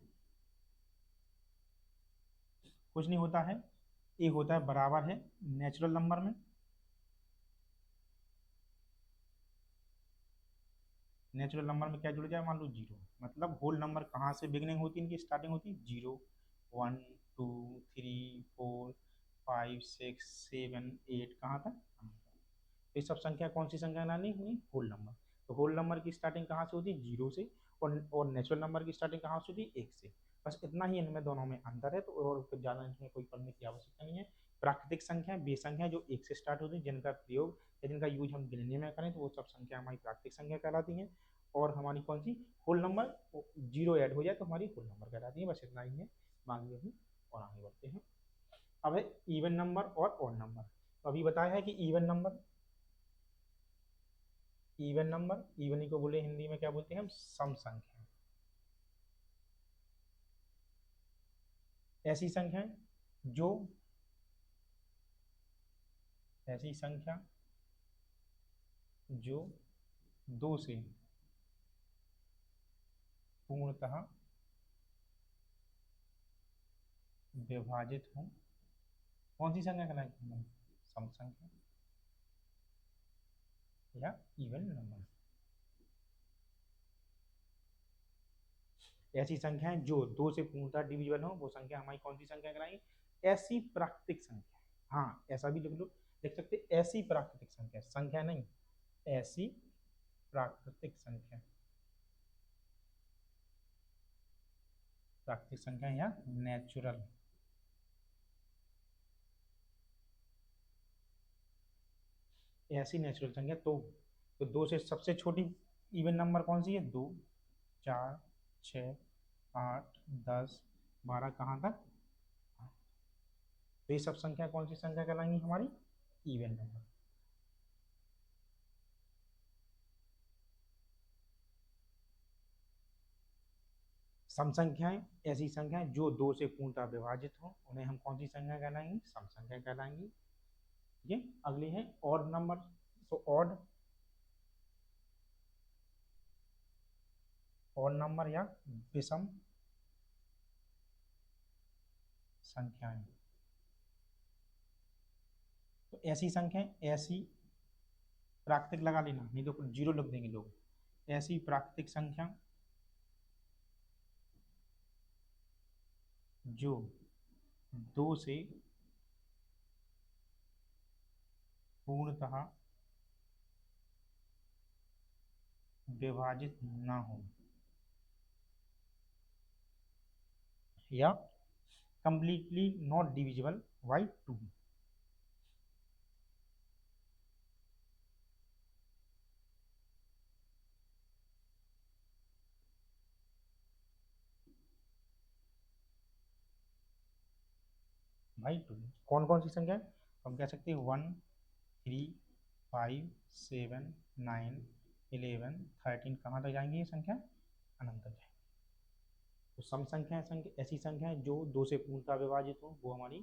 कुछ नहीं होता है, ये होता है बराबर है नेचुरल नंबर में। नेचुरल नंबर में क्या जुड़ जाए, मान लो जीरो। मतलब होल नंबर कहाँ से बिगनिंग होती है, इनकी स्टार्टिंग होती है जीरो, 1 2 3 4 5 6 7 8 कहाँ तक। तो ये सब संख्या कौन सी संख्या लानी हुई, होल नंबर। तो होल नंबर की स्टार्टिंग कहाँ से होती है, जीरो से। और नेचुरल नंबर की स्टार्टिंग कहाँ से होती है, एक से। बस इतना ही इनमें दोनों में अंतर है, तो और कुछ ज़्यादा इसमें कोई पढ़ने की आवश्यकता नहीं है। प्राकृतिक संख्या वे संख्या जो एक से स्टार्ट होती है, जिनका प्रयोग या जिनका यूज हम गिनने में करें, तो वो सब संख्या हमारी प्राकृतिक संख्या कहलाती हैं। और हमारी कौन सी, होल नंबर, जीरो ऐड हो जाए तो हमारी होल नंबर कहलाती है। बस इतना ही है, मान लीजिए और आगे बढ़ते हैं। अब है इवन नंबर और ऑड नंबर। तो अभी बताया है कि even number, even number, even he को बोले हिंदी में क्या बोलते हैं हम, सम संख्या। ऐसी संख्याएं जो, ऐसी संख्या जो दो से पूर्णतः विभाजित हो। कौन सी संख्या कहलाती है, सम संख्या या इवन नंबर। ऐसी संख्याएं जो दो से पूर्णतः डिविजिबल हो, वो संख्या हमारी कौन सी संख्या कहलाएंगी, ऐसी प्राकृतिक संख्या। हाँ, ऐसा भी लिख लो, लिख सकते ऐसी प्राकृतिक संख्या, संख्या नहीं, ऐसी प्राकृतिक संख्या, प्राकृतिक संख्या या नेचुरल। ऐसी नेचुरल संख्या तो दो से सबसे छोटी इवन नंबर कौन सी है, दो, चार, छ, 8 10 12 कहाँ तक। तो ये सब संख्या कौन सी संख्या कहलाएंगी हमारी, इवन नंबर। सम संख्याएं ऐसी संख्याएं जो दो से पूर्णतः विभाजित हो, उन्हें हम कौन सी संख्या कहलाएंगे, सम संख्या कहलाएंगी। ये अगली है ऑड नंबर। तो ऑड, ऑड नंबर या विषम संख्याएं। तो ऐसी संख्याएं, ऐसी प्राकृतिक लगा लेना, नहीं तो जीरो लिख देंगे लोग। ऐसी प्राकृतिक संख्या जो दो से पूर्णतः विभाजित ना हो, या completely not divisible by two. By two कौन कौन सी संख्या, हम कह सकते हैं 1 3 5 7 9 11 13 कहाँ तक जाएंगी ये संख्या, अनंत तक जाएंगी। तो सम संख्या, ऐसी संख्याएं जो दो से पूर्णतः विभाजित हो, वो हमारी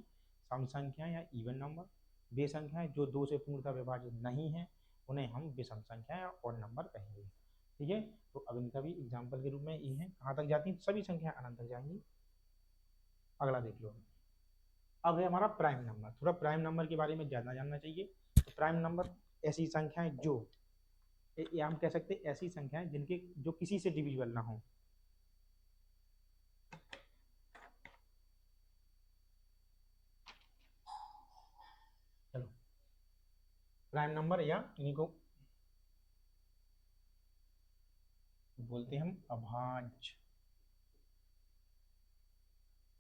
सम संख्या या इवन नंबर। वे संख्याएं जो दो से पूर्णतः विभाजित नहीं है, उन्हें हम विषम संख्या या ऑड नंबर कहेंगे। ठीक है, तो अब इनका भी एग्जाम्पल के रूप में ये है, कहाँ तक जाती हैं, सभी संख्या अनंत तक जाएंगी। अगला देख लो। अब है हमारा प्राइम नंबर। थोड़ा प्राइम नंबर के बारे में ज़्यादा जानना चाहिए। तो प्राइम नंबर ऐसी संख्याएं जो, या हम कह सकते हैं ऐसी संख्याएं जिनके, जो किसी से डिविजिबल ना हो। प्राइम नंबर या इन्हीं को बोलते हैं हम अभाज्य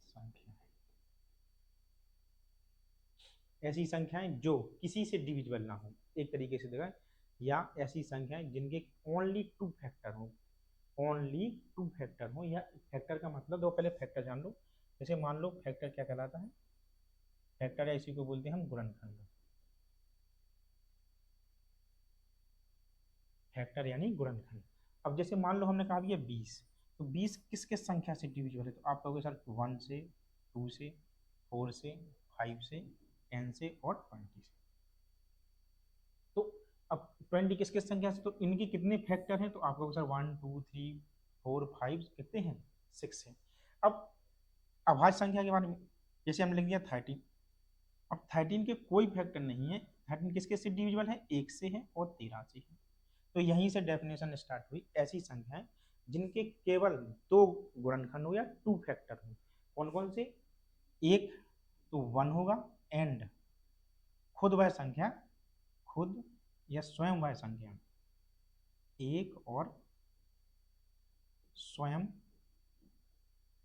संख्या। ऐसी संख्याएं जो किसी से डिविजिबल ना हो, एक तरीके से देखा, या ऐसी संख्याएं जिनके ओनली टू फैक्टर हो, ओनली टू फैक्टर हो। या फैक्टर का मतलब, दो पहले फैक्टर जान लो। जैसे मान लो फैक्टर क्या कहलाता है, फैक्टर है इसी को बोलते हैं हम गुणनखंड। फैक्टर यानी गुणनखंड। अब जैसे मान लो हमने कहा भैया 20, तो 20 किस किस संख्या से डिविजिबल है, तो आप कहोगे सर 1 से, 2 से, 4 से, 5 से, 10 से और 20 से। तो अब 20 किस किस संख्या से, तो इनके कितने फैक्टर हैं, तो आप कहोगे सर 1 2 3 4 5 कितने हैं, 6 है। अब अभाज्य संख्या के बारे में, जैसे हमने लिख दिया 13। अब 13 के कोई फैक्टर नहीं है, 13 किसके से डिविजिबल है, 1 से है और 13 से है। तो यहीं से डेफिनेशन स्टार्ट हुई, ऐसी संख्याएं जिनके केवल दो गुणनखंड हो या टू फैक्टर हो। कौन कौन से, एक तो 1 होगा, एंड खुद वह संख्या, खुद या स्वयं वह संख्या, एक और स्वयं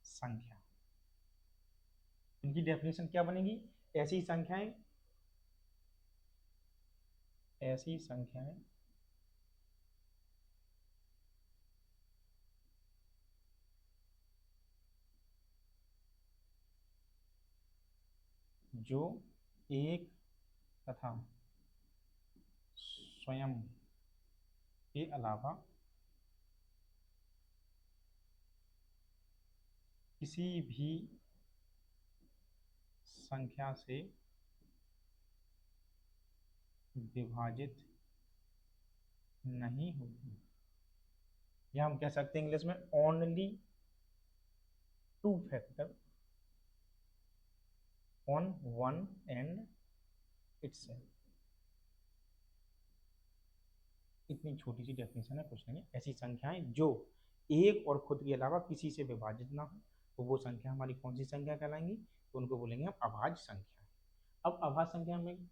संख्या। इनकी डेफिनेशन क्या बनेगी, ऐसी संख्याएं, ऐसी संख्याएं जो एक तथा स्वयं के अलावा किसी भी संख्या से विभाजित नहीं होगी, या हम कह सकते हैं इंग्लिश में only two factor on one and itself. इतनी छोटी सी डेफिनेशन है, कुछ नहीं है। ऐसी संख्याएं जो एक और खुद के अलावा किसी से विभाजित ना हो, तो वो संख्या हमारी कौन सी संख्या कहलाएंगी, तो उनको बोलेंगे हम अभाज्य संख्या। अब अभाज्य संख्या में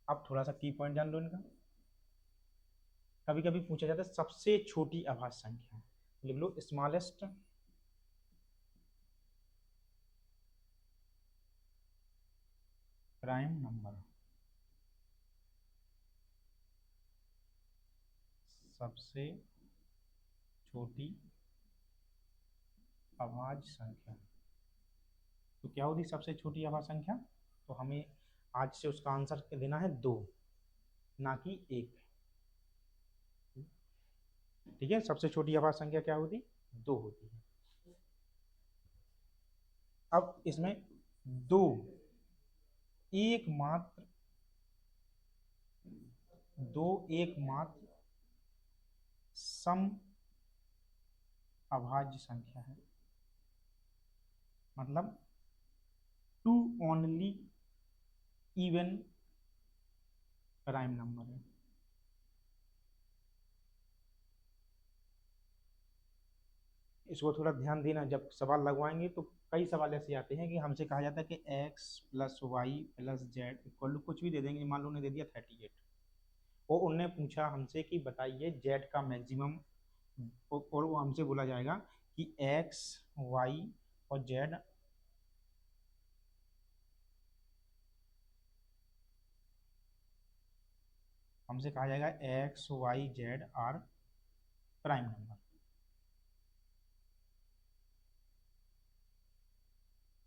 अब थोड़ा सा की पॉइंट जान लो इनका। कभी कभी पूछा जाता है सबसे छोटी अभाज्य संख्या, लिख लो स्मॉलेस्ट प्राइम नंबर। सबसे छोटी अभाज्य संख्या, तो क्या होगी सबसे छोटी अभाज्य संख्या, तो हमें आज से उसका आंसर देना है 2, ना कि 1। ठीक है, सबसे छोटी अभाज्य संख्या क्या होती, 2 होती है। अब इसमें दो एकमात्र, दो एकमात्र सम अभाज्य संख्या है, मतलब two only even prime number है। इसको थोड़ा ध्यान देना, जब सवाल लगवाएंगे तो कई सवाल ऐसे आते हैं कि हमसे कहा जाता है कि x plus y plus z equal to कुछ भी दे देंगे, मान लो उन्हें दे दिया 38, और उन्होंने पूछा हमसे कि बताइए जेड का मैक्सिमम, और वो हमसे बोला जाएगा कि x y और जेड हमसे कहा जाएगा x y z are prime number.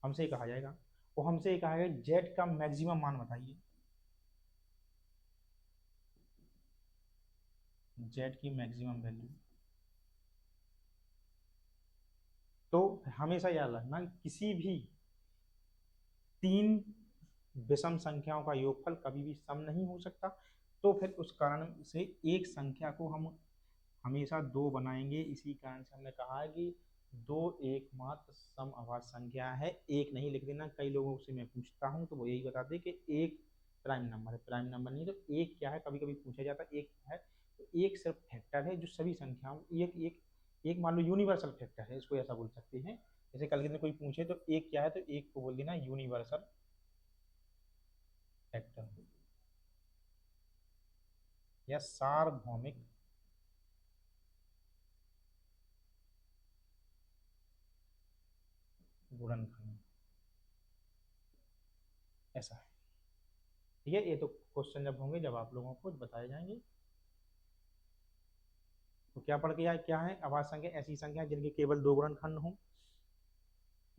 हमसे कहा जाएगा, वो हमसे कहा जाएगा जेड का मैक्सिमम मान बताइए, जेड की मैक्सिमम वैल्यू। तो हमेशा याद रखना किसी भी तीन विषम संख्याओं का योगफल कभी भी सम नहीं हो सकता। तो फिर उस कारण से एक संख्या को हम हमेशा दो बनाएंगे। इसी कारण से हमने कहा है कि दो एकमात्र सम अभाज्य संख्या है। एक नहीं लिख देना, कई लोगों से मैं पूछता हूँ तो वो यही बताते कि एक प्राइम नंबर है, प्राइम नंबर नहीं। तो एक क्या है, कभी कभी पूछा जाता है एक क्या है, तो एक सिर्फ फैक्टर है जो सभी संख्याओं, एक एक एक मान लो यूनिवर्सल फैक्टर है, इसको ऐसा बोल सकते हैं जैसे कल के दिन कोई पूछे तो एक क्या है, तो एक को बोल देना यूनिवर्सल फैक्टर या सार्वभौमिक गुणनखंड, ऐसा है। ठीक है, ये तो क्वेश्चन जब होंगे जब आप लोगों को बताए जाएंगे। तो क्या पढ़ के आए, क्या है अभाज्य संख्या? ऐसी संख्या जिनके केवल दो गुणनखंड हों,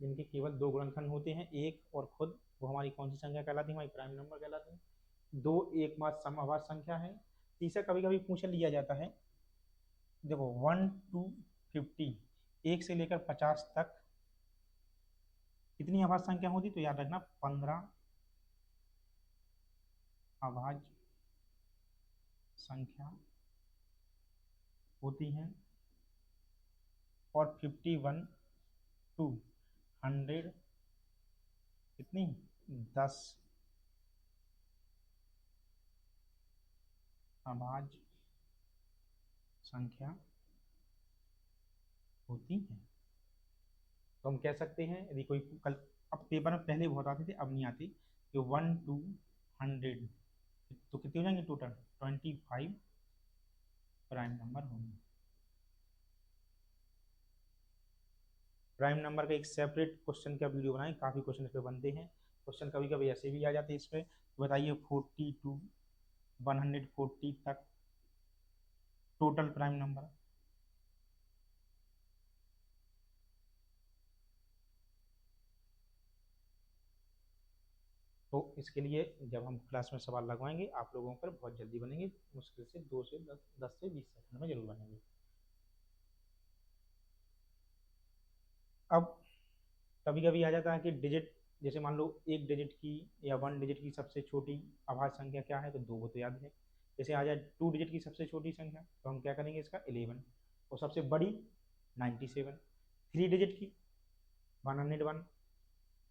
जिनके केवल दो गुणनखंड होते हैं, एक और खुद, वो हमारी कौन सी संख्या कहलाती है? हमारी प्राइम नंबर कहलाती है। दो एकमात्र समअभाज्य संख्या है। तीसरा कभी कभी पूछ लिया जाता है, देखो 1 to 50, एक से लेकर 50 तक कितनी अभाज्य संख्या होती? तो याद रखना 15 अभाज्य संख्या होती हैं, और 51 to 100 कितनी? 10 अभाज्य संख्या होती हैं। तो हम कह सकते हैं, यदि कोई कल, अब पेपर में पहले बहुत आते थे, अब नहीं आती, कि 1 to 100 तो कितने हो जाएंगे टोटल? 25 प्राइम नंबर होंगे। प्राइम नंबर का एक सेपरेट क्वेश्चन का वीडियो बनाएं, काफ़ी क्वेश्चन इस पे बनते हैं। क्वेश्चन कभी कभी ऐसे भी आ जाते हैं इस पे। तो बताइए 40 to 140 तक टोटल प्राइम नंबर। तो इसके लिए जब हम क्लास में सवाल लगवाएंगे आप लोगों पर, बहुत जल्दी बनेंगे, मुश्किल से 2 से 10 से 20 सेकंड में जरूर बनेंगे। अब कभी कभी आ जाता है कि डिजिट, जैसे मान लो एक डिजिट की या 1 डिजिट की सबसे छोटी अभाज्य संख्या क्या है? तो दो वो तो याद है। जैसे आ जाए 2 डिजिट की सबसे छोटी संख्या, तो हम क्या करेंगे इसका? 11। और सबसे बड़ी 97। 3 डिजिट की 101,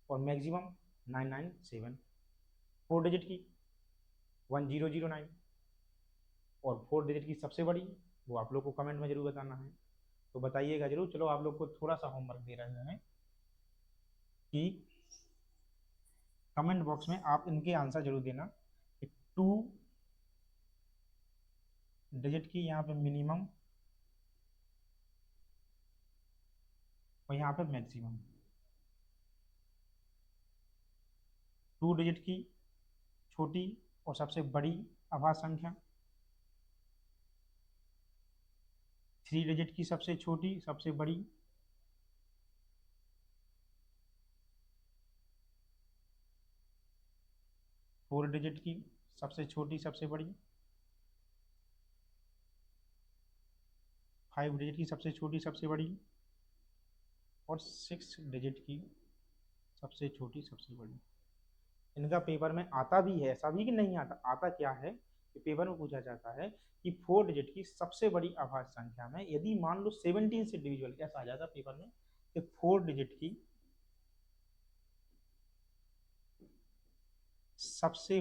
और मैक्सिमम 997। 4 डिजिट की 1009, और 4 डिजिट की सबसे बड़ी, वो आप लोग को कमेंट में जरूर बताना है। तो बताइएगा जरूर। चलो आप लोग को थोड़ा सा होमवर्क दे रहे हैं कि कमेंट बॉक्स में आप इनके आंसर जरूर देना कि 2 डिजिट की यहाँ पे मिनिमम और यहाँ पे मैक्सिमम। 2 डिजिट की छोटी और सबसे बड़ी अभाज्य संख्या, 3 डिजिट की सबसे छोटी सबसे बड़ी, 4 डिजिट की सबसे छोटी सबसे बड़ी, 5 डिजिट की सबसे छोटी सबसे बड़ी, और 6 डिजिट की सबसे छोटी सबसे बड़ी। इनका पेपर में आता भी है, ऐसा भी कि नहीं आता। आता क्या है कि पेपर में पूछा जाता है कि 4 डिजिट की सबसे बड़ी अभाज्य संख्या में, यदि मान लो 17 से डिविजिबल, कैसा आ जाता पेपर में कि 4 डिजिट की सबसे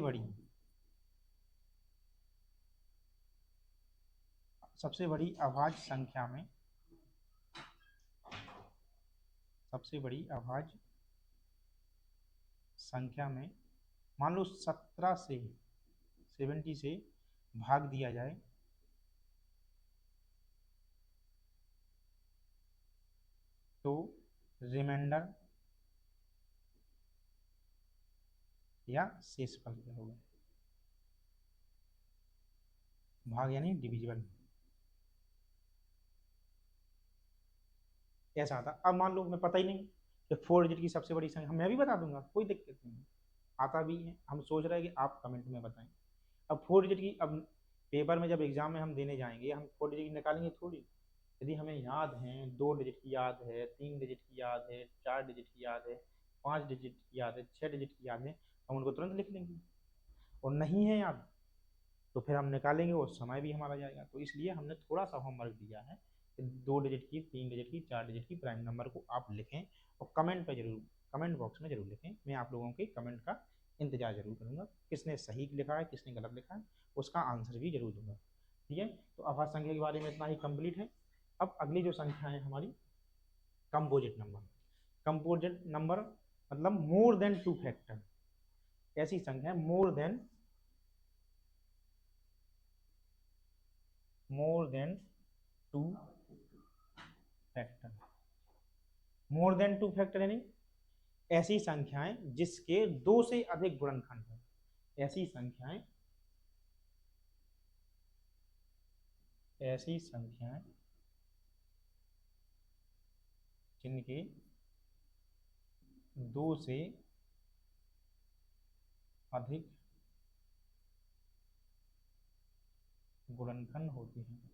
बड़ी अभाज्य संख्या में, सबसे बड़ी अभाज्य संख्या में मान लो 70 से भाग दिया जाए, तो रिमाइंडर या शेषफल क्या होगा? भाग यानी डिविजिबल, ऐसा आता। अब मान लो मैं पता ही नहीं कि 4 डिजिट की सबसे बड़ी संख्या, मैं भी बता दूंगा, कोई दिक्कत नहीं। आता भी है, हम सोच रहे हैं कि आप कमेंट में बताएं। अब 4 डिजिट की, अब पेपर में जब एग्जाम में हम देने जाएंगे, हम 4 डिजिट की निकालेंगे थोड़ी। यदि हमें याद है, 2 डिजिट की याद है, 3 डिजिट की याद है, 4 डिजिट की याद है, 5 डिजिट की याद है, 6 डिजिट की याद है, हम उनको तुरंत लिख लेंगे। और नहीं है याद तो फिर हम निकालेंगे और समय भी हमारा जाएगा। तो इसलिए हमने थोड़ा सा होमवर्क दिया है कि 2 डिजिट की, 3 डिजिट की, 4 डिजिट की प्राइम नंबर को आप लिखें, और कमेंट पर जरूर, कमेंट बॉक्स में जरूर लिखें। मैं आप लोगों के कमेंट का इंतजार जरूर करूंगा। किसने सही लिखा है, किसने गलत लिखा है, उसका आंसर भी जरूर दूंगा। ठीक है, तो आभाज्य संख्या के बारे में इतना ही कंप्लीट है। अब अगली जो संख्या है हमारी, कंपोजिट नंबर। कंपोजिट नंबर मतलब मोर देन टू फैक्टर, ऐसी संख्या more than two factor. More than two factor यानी ऐसी संख्याएं जिसके दो से अधिक गुणनखंड हो, ऐसी संख्याएं जिनके दो से अधिक गुणनखंड होते हैं,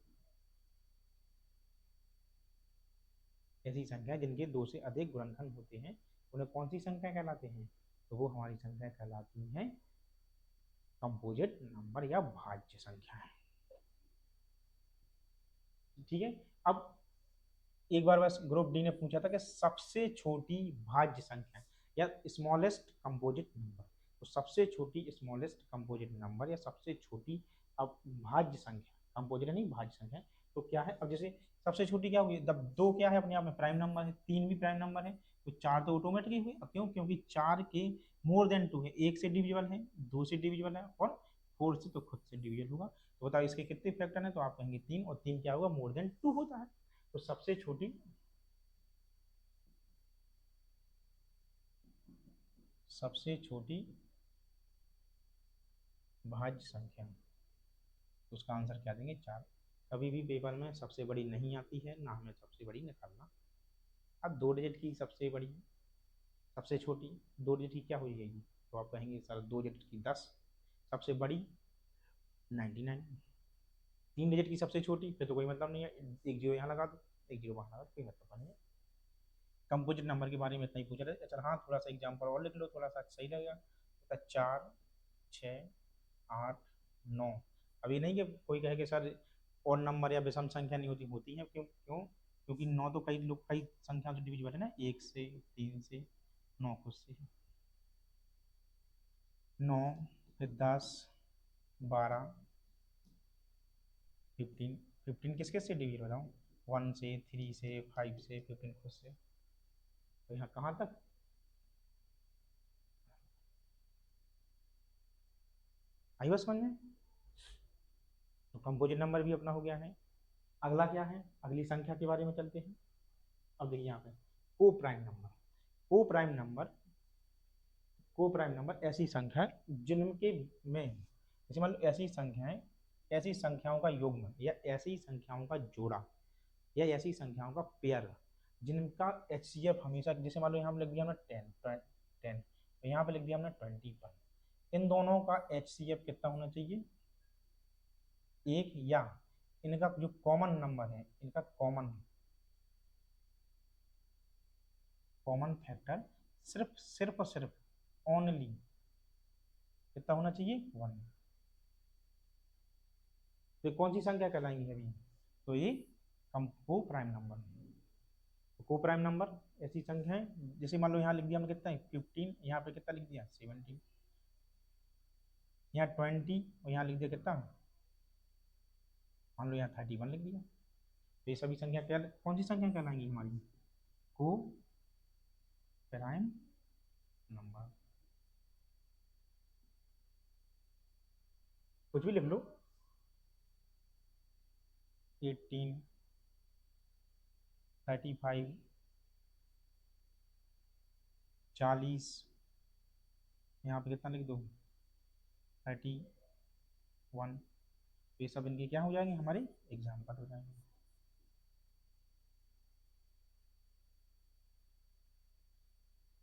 ऐसी संख्या जिनके दो से अधिक गुणनखंड होते हैं उन्हें कौन सी संख्या कहलाते हैं? तो वो हमारी संख्या कहलाती है कंपोजिट नंबर या भाज्य संख्या है। ठीक है, अब एक बार बस ग्रुप डी ने पूछा था कि सबसे छोटी भाज्य संख्या या स्मॉलेस्ट कंपोजिट नंबर, तो सबसे छोटी स्मॉलेस्ट कंपोजिट नंबर या सबसे छोटी अब भाज्य संख्या, कंपोजिट नहीं भाज्य संख्या, तो क्या है? अब जैसे सबसे छोटी क्या होगी? जब दो क्या है अपने आप में प्राइम नंबर है, तीन भी प्राइम नंबर है, तो चार तो ऑटोमेटिकली हुए। क्यों? क्योंकि चार के मोर देन टू है, एक से डिविजिबल है, दो से डिविजिबल है और फोर से तो खुद से डिविजिबल होगा। तो बताओ इसके कितने फैक्टर हैं? तो आप कहेंगे तीन, और तीन क्या होगा? मोर देन टू होता है। तो सबसे छोटी भाज्य संख्या, तो उसका आंसर क्या देंगे? चार। कभी भी पेपर में सबसे बड़ी नहीं आती है, ना हमें सबसे बड़ी निकालना। अब दो डिजिट की सबसे बड़ी, सबसे छोटी दो डिजिट की क्या हो जाएगी? तो आप कहेंगे सर दो डिजिट की 10, सबसे बड़ी 99। तीन डिजिट की सबसे छोटी, फिर तो कोई मतलब नहीं है, एक जीरो यहाँ लगा दो, एक जीरो वहाँ लगा दो, कोई मतलब नहीं है। कंपोजिट नंबर के बारे में इतना ही पूछ रहे थे। अच्छा हाँ, थोड़ा सा एग्जाम्पल और लिख लो, थोड़ा सा सही लगेगा। तो चार, छः, आठ, नौ। अभी नहीं कि कोई कहे कि सर और नंबर या विषम संख्या नहीं होती, होती है। क्यों क्यों? क्योंकि नौ तो कई लोग कई संख्या से डिविजिबल है ना, एक से, तीन से, नौ खुद से। नौ, फिर 10, 12, 15। 15 किस किस से डिविजिबल बताऊँ? वन से, थ्री से, फाइव से, 15 खुद से। तो यहाँ कहाँ तक? आई बस समझ में? तो कंपोजिट नंबर भी अपना हो गया है। अगला क्या है? अगली संख्या के बारे में चलते हैं। अब देखिए यहाँ पे को प्राइम नंबर। को प्राइम नंबर, को प्राइम नंबर ऐसी संख्या है जिनके में, जैसे मान लो ऐसी संख्याएं, ऐसी संख्याओं का युग्म या ऐसी संख्याओं का जोड़ा या ऐसी संख्याओं का पेयर जिनका एचसीएफ हमेशा, जैसे मान लो यहाँ लिख दिया हमने 10, तो यहाँ पे लिख दिया हमने 20 पर, इन दोनों का एचसीएफ कितना होना चाहिए? एक, या इनका जो कॉमन नंबर है, इनका कॉमन कॉमन फैक्टर सिर्फ सिर्फ और सिर्फ ओनली कितना होना चाहिए? वन। तो कौन सी संख्या कहलाएंगी अभी? तो ये को प्राइम नंबर। तो को प्राइम नंबर ऐसी संख्या है, जैसे मान लो यहाँ लिख दिया हमने कितना है? 15, यहाँ पे कितना लिख दिया? 17, यहाँ 20 और यहाँ लिख दिया कितना? मान लो यहाँ 31 लिख दिया। तो ये सभी संख्या क्या, कौन सी संख्या कहलाएंगी हमारी? को प्राइम नंबर। कुछ भी लिख लो, 18, 35, 40, यहाँ पे कितना लिख दो? 31। तो ये सब इनके क्या हो जाएंगे? हमारे एग्जाम्पल हो जाएंगे।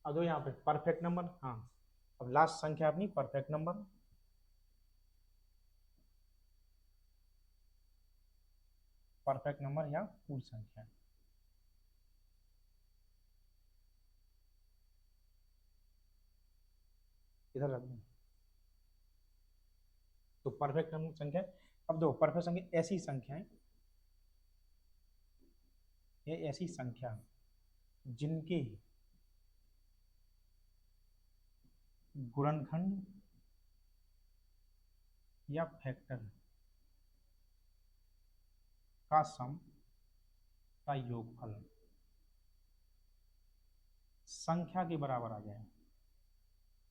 अब दो यहाँ पे परफेक्ट नंबर। हाँ, अब लास्ट संख्या अपनी परफेक्ट नंबर। परफेक्ट नंबर या पूर्ण संख्या, इधर रख दो। तो परफेक्ट संख्या, अब दो परफेक्ट संख्या ऐसी संख्याएं, ये ऐसी संख्या जिनके गुणनखंड या फैक्टर का सम का योगफल संख्या के बराबर आ जाए,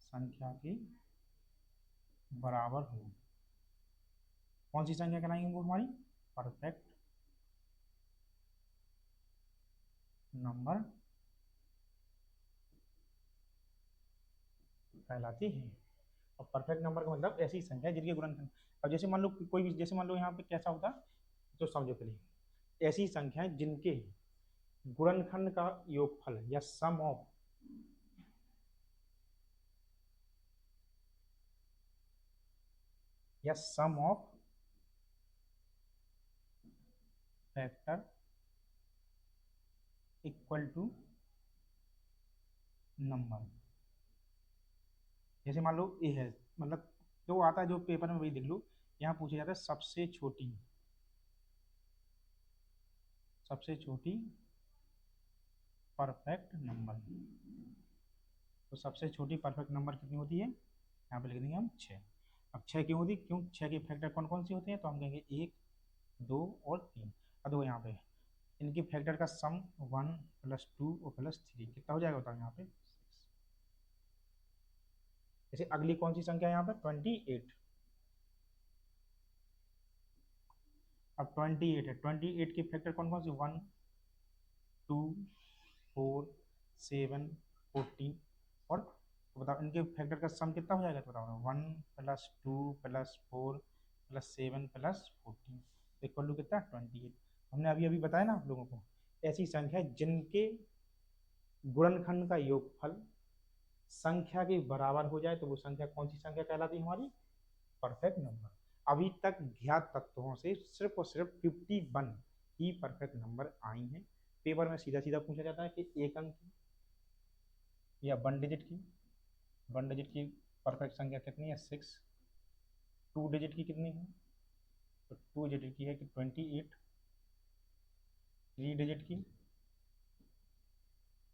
संख्या के बराबर हो, कौन सी संख्या कहलाएंगी वो हमारी परफेक्ट नंबर कहलाती है। और परफेक्ट नंबर का मतलब ऐसी संख्या जिनके गुणनखंड, अब जैसे मान लो कोई भी, जैसे मान लो यहाँ पे कैसा होता, तो समझो पहले, ऐसी संख्याएं जिनके गुणनखंड का योगफल या sum of factor equal to number. जैसे मान लो ए है, मतलब जो आता है जो पेपर में वही देख लो, यहाँ पूछा जाता है सबसे छोटी परफेक्ट नंबर। तो सबसे छोटी परफेक्ट नंबर कितनी होती है, यहाँ पे लिख देंगे हम 6। अब 6 क्यों होती, क्यों 6 के फैक्टर कौन कौन से होते हैं, तो हम कहेंगे 1 2 और 3। अब देखो यहाँ पे इनकी फैक्टर का सम 1 + 2 और +3 कितना हो जाएगा बताओ यहाँ पे 6। जैसे अगली कौन सी संख्या है यहाँ पे 28। अब 28 है, 28 के फैक्टर कौन कौन से 1 2 4 7 14 और, तो बताओ इनके फैक्टर का सम कितना हो जाएगा, तो बताओ 1 + 2 + 4 + 7 + 14 इक्वल टू कितना 28। हमने अभी अभी बताया ना आप लोगों को, ऐसी संख्या जिनके गुणनखंड का योगफल संख्या के बराबर हो जाए तो वो संख्या कौन सी संख्या कहलाती है हमारी परफेक्ट नंबर। अभी तक ज्ञात तत्वों से सिर्फ और सिर्फ 51 ही परफेक्ट नंबर आई हैं। पेपर में सीधा सीधा पूछा जाता है कि एक अंक की या वन डिजिट की परफेक्ट संख्या कितनी है 6, 2 डिजिट की कितनी है, तो 2 डिजिट की है कि 28, 3 डिजिट की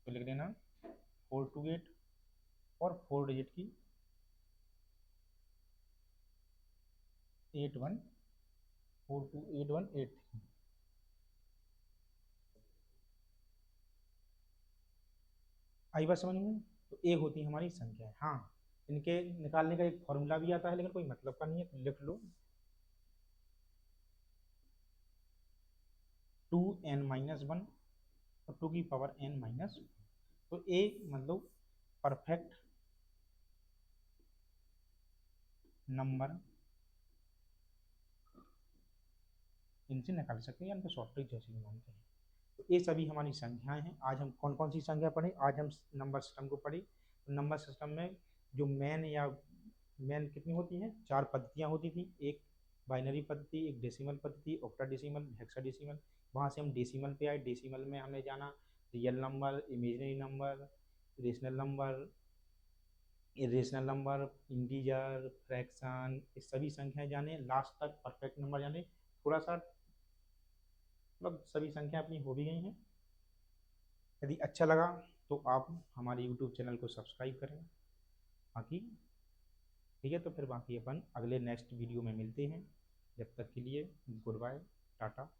तो लिख देना 428 और 4 डिजिट की 81428183। आई बात समझ में, तो ए होती है हमारी संख्या। हाँ, इनके निकालने का एक फॉर्मूला भी आता है लेकिन कोई मतलब का नहीं है, तो लिख लो 2n-1 और 2n-1। तो ए मतलब परफेक्ट नंबर इनसे निकाल सकते हैं, इनको शॉर्ट ट्रिक जैसे भी मानते हैं। तो ये सभी हमारी संख्याएं हैं। आज हम कौन कौन सी संख्या पढ़े, आज हम नंबर सिस्टम को पढ़े। तो नंबर सिस्टम में जो मेन कितनी होती हैं, 4 पद्धतियाँ होती थी, एक बाइनरी पद्धति, एक डेसिमल पद्धति, ऑक्टाडेसिमल, हेक्साडेसिमल। वहाँ से हम डेसिमल पे आए, डेसिमल में हमने जाना real number, imaginary number, rational number, irrational number, integer, fraction, ये सभी संख्याएं जाने, लास्ट तक परफेक्ट नंबर जाने। थोड़ा सा मतलब सभी संख्या अपनी हो भी गई हैं। यदि अच्छा लगा तो आप हमारे यूट्यूब चैनल को सब्सक्राइब करें। बाकी ठीक है, तो फिर बाकी अपन अगले नेक्स्ट वीडियो में मिलते हैं। जब तक के लिए गुड बाय, टाटा।